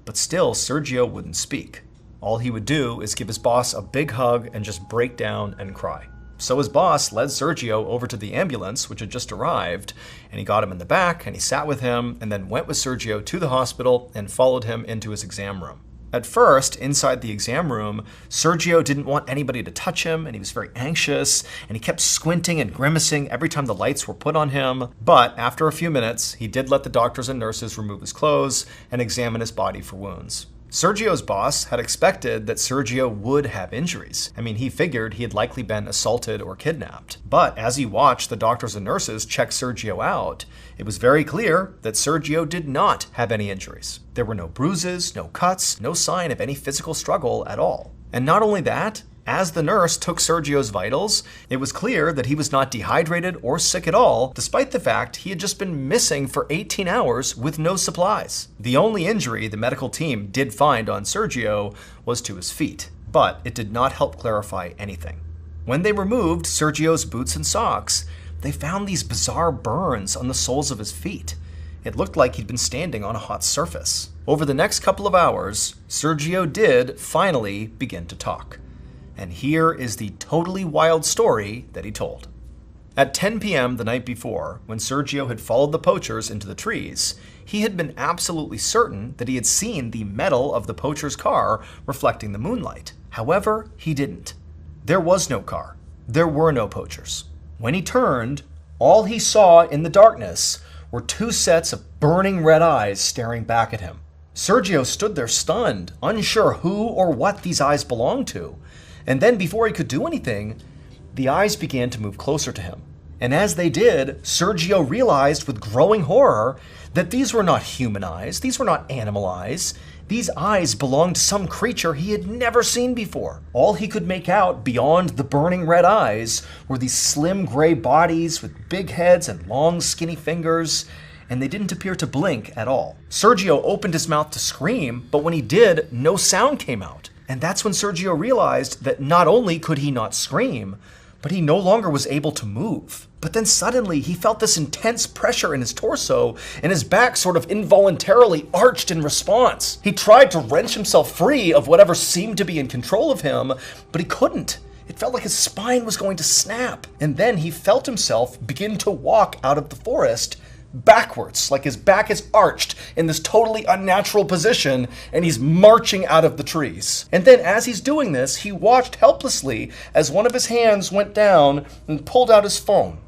but still Sergio wouldn't speak. All he would do is give his boss a big hug and just break down and cry. So his boss led Sergio over to the ambulance, which had just arrived, and he got him in the back and he sat with him and then went with Sergio to the hospital and followed him into his exam room. At first, inside the exam room, Sergio didn't want anybody to touch him, and he was very anxious, and he kept squinting and grimacing every time the lights were put on him. But after a few minutes, he did let the doctors and nurses remove his clothes and examine his body for wounds. Sergio's boss had expected that Sergio would have injuries. I mean, he figured he had likely been assaulted or kidnapped. But as he watched the doctors and nurses check Sergio out, it was very clear that Sergio did not have any injuries. There were no bruises, no cuts, no sign of any physical struggle at all. And not only that, as the nurse took Sergio's vitals, it was clear that he was not dehydrated or sick at all, despite the fact he had just been missing for 18 hours with no supplies. The only injury the medical team did find on Sergio was to his feet, but it did not help clarify anything. When they removed Sergio's boots and socks, they found these bizarre burns on the soles of his feet. It looked like he'd been standing on a hot surface. Over the next couple of hours, Sergio did finally begin to talk. And here is the totally wild story that he told. At 10 p.m. the night before, when Sergio had followed the poachers into the trees, he had been absolutely certain that he had seen the metal of the poacher's car reflecting the moonlight. However, he didn't. There was no car. There were no poachers. When he turned, all he saw in the darkness were two sets of burning red eyes staring back at him. Sergio stood there stunned, unsure who or what these eyes belonged to. And then before he could do anything, the eyes began to move closer to him. And as they did, Sergio realized with growing horror that these were not human eyes, these were not animal eyes. These eyes belonged to some creature he had never seen before. All he could make out beyond the burning red eyes were these slim gray bodies with big heads and long skinny fingers, and they didn't appear to blink at all. Sergio opened his mouth to scream, but when he did, no sound came out. And that's when Sergio realized that not only could he not scream, but he no longer was able to move. But then suddenly he felt this intense pressure in his torso, and his back sort of involuntarily arched in response. He tried to wrench himself free of whatever seemed to be in control of him, but he couldn't. It felt like his spine was going to snap. And then he felt himself begin to walk out of the forest backwards, like his back is arched in this totally unnatural position, and he's marching out of the trees. And then as he's doing this, he watched helplessly as one of his hands went down and pulled out his phone.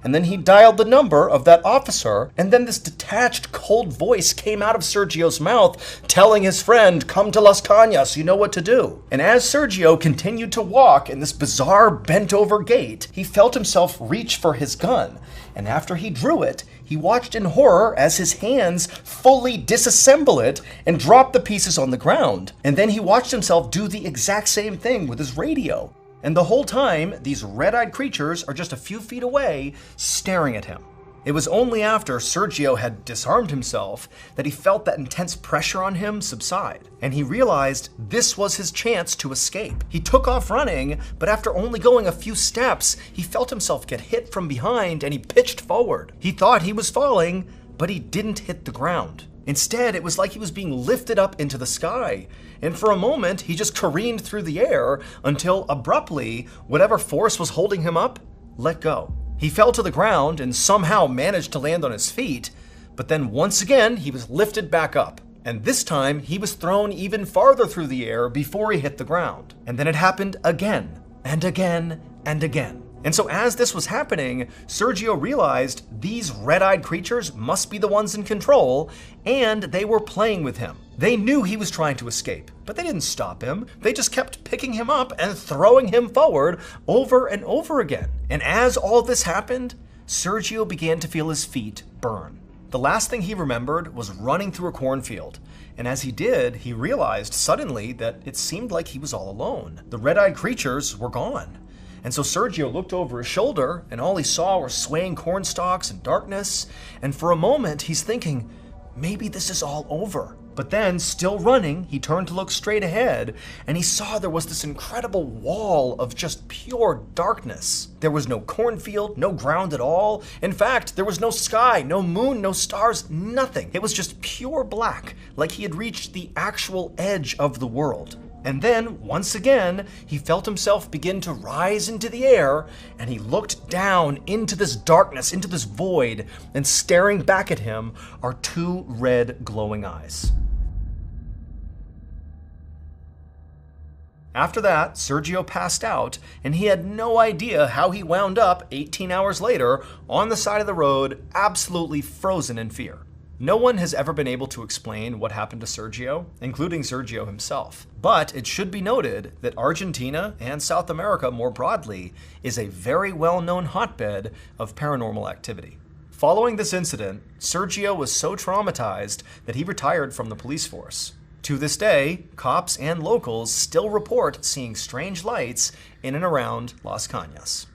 And then he dialed the number of that officer, and then this detached, cold voice came out of Sergio's mouth, telling his friend, "Come to Las Cañas, you know what to do." And as Sergio continued to walk in this bizarre bent-over gait, he felt himself reach for his gun. And after he drew it, he watched in horror as his hands fully disassemble it and drop the pieces on the ground. And then he watched himself do the exact same thing with his radio. And the whole time, these red-eyed creatures are just a few feet away, staring at him. It was only after Sergio had disarmed himself that he felt that intense pressure on him subside, and he realized this was his chance to escape. He took off running, but after only going a few steps, he felt himself get hit from behind and he pitched forward. He thought he was falling, but he didn't hit the ground. Instead, it was like he was being lifted up into the sky. And for a moment, he just careened through the air until abruptly, whatever force was holding him up let go. He fell to the ground and somehow managed to land on his feet, but then once again, he was lifted back up. And this time, he was thrown even farther through the air before he hit the ground. And then it happened again, and again, and again. And so as this was happening, Sergio realized these red-eyed creatures must be the ones in control, and they were playing with him. They knew he was trying to escape, but they didn't stop him. They just kept picking him up and throwing him forward over and over again. And as all this happened, Sergio began to feel his feet burn. The last thing he remembered was running through a cornfield. And as he did, he realized suddenly that it seemed like he was all alone. The red-eyed creatures were gone. And so Sergio looked over his shoulder, and all he saw were swaying corn stalks and darkness. And for a moment, he's thinking, maybe this is all over. But then, still running, he turned to look straight ahead, and he saw there was this incredible wall of just pure darkness. There was no cornfield, no ground at all. In fact, there was no sky, no moon, no stars, nothing. It was just pure black, like he had reached the actual edge of the world. And then, once again, he felt himself begin to rise into the air, and he looked down into this darkness, into this void, and staring back at him are two red glowing eyes. After that, Sergio passed out, and he had no idea how he wound up 18 hours later on the side of the road, absolutely frozen in fear. No one has ever been able to explain what happened to Sergio, including Sergio himself. But it should be noted that Argentina, and South America more broadly, is a very well-known hotbed of paranormal activity. Following this incident, Sergio was so traumatized that he retired from the police force. To this day, cops and locals still report seeing strange lights in and around Las Cañas.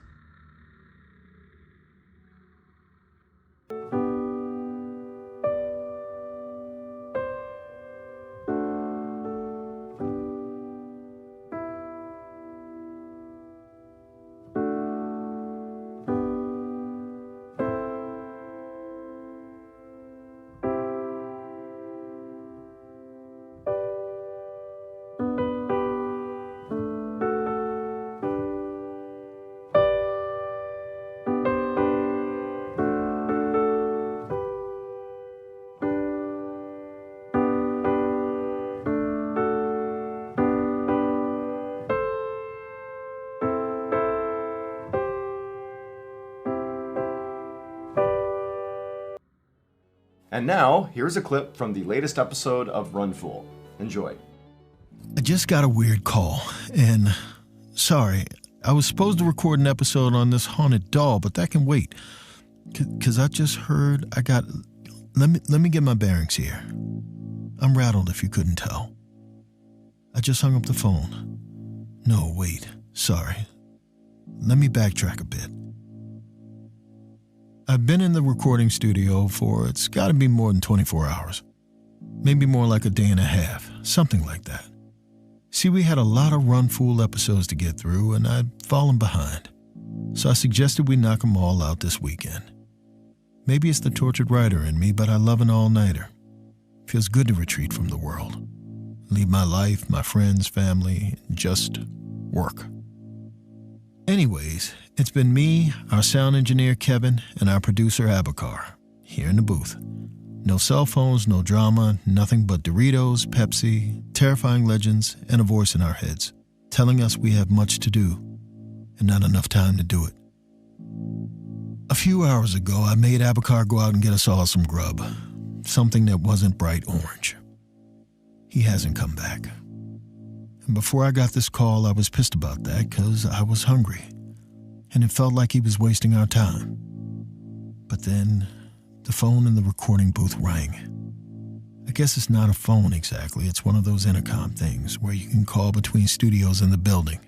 And now, here's a clip from the latest episode of Run Fool. Enjoy. I just got a weird call, and sorry, I was supposed to record an episode on this haunted doll, but that can wait. Because I just heard let me get my bearings here. I'm rattled if you couldn't tell. I just hung up the phone. No, wait, sorry. Let me backtrack a bit. I've been in the recording studio for, it's got to be more than 24 hours. Maybe more like a day and a half, something like that. See, we had a lot of Run Fool episodes to get through, and I'd fallen behind. So I suggested we knock them all out this weekend. Maybe it's the tortured writer in me, but I love an all-nighter. Feels good to retreat from the world. Leave my life, my friends, family, and just work. Anyways, it's been me, our sound engineer Kevin, and our producer Abakar, here in the booth. No cell phones, no drama, nothing but Doritos, Pepsi, terrifying legends, and a voice in our heads, telling us we have much to do, and not enough time to do it. A few hours ago, I made Abakar go out and get us all some grub, something that wasn't bright orange. He hasn't come back. And before I got this call, I was pissed about that because I was hungry, and it felt like he was wasting our time. But then, the phone in the recording booth rang. I guess it's not a phone exactly, it's one of those intercom things where you can call between studios in the building.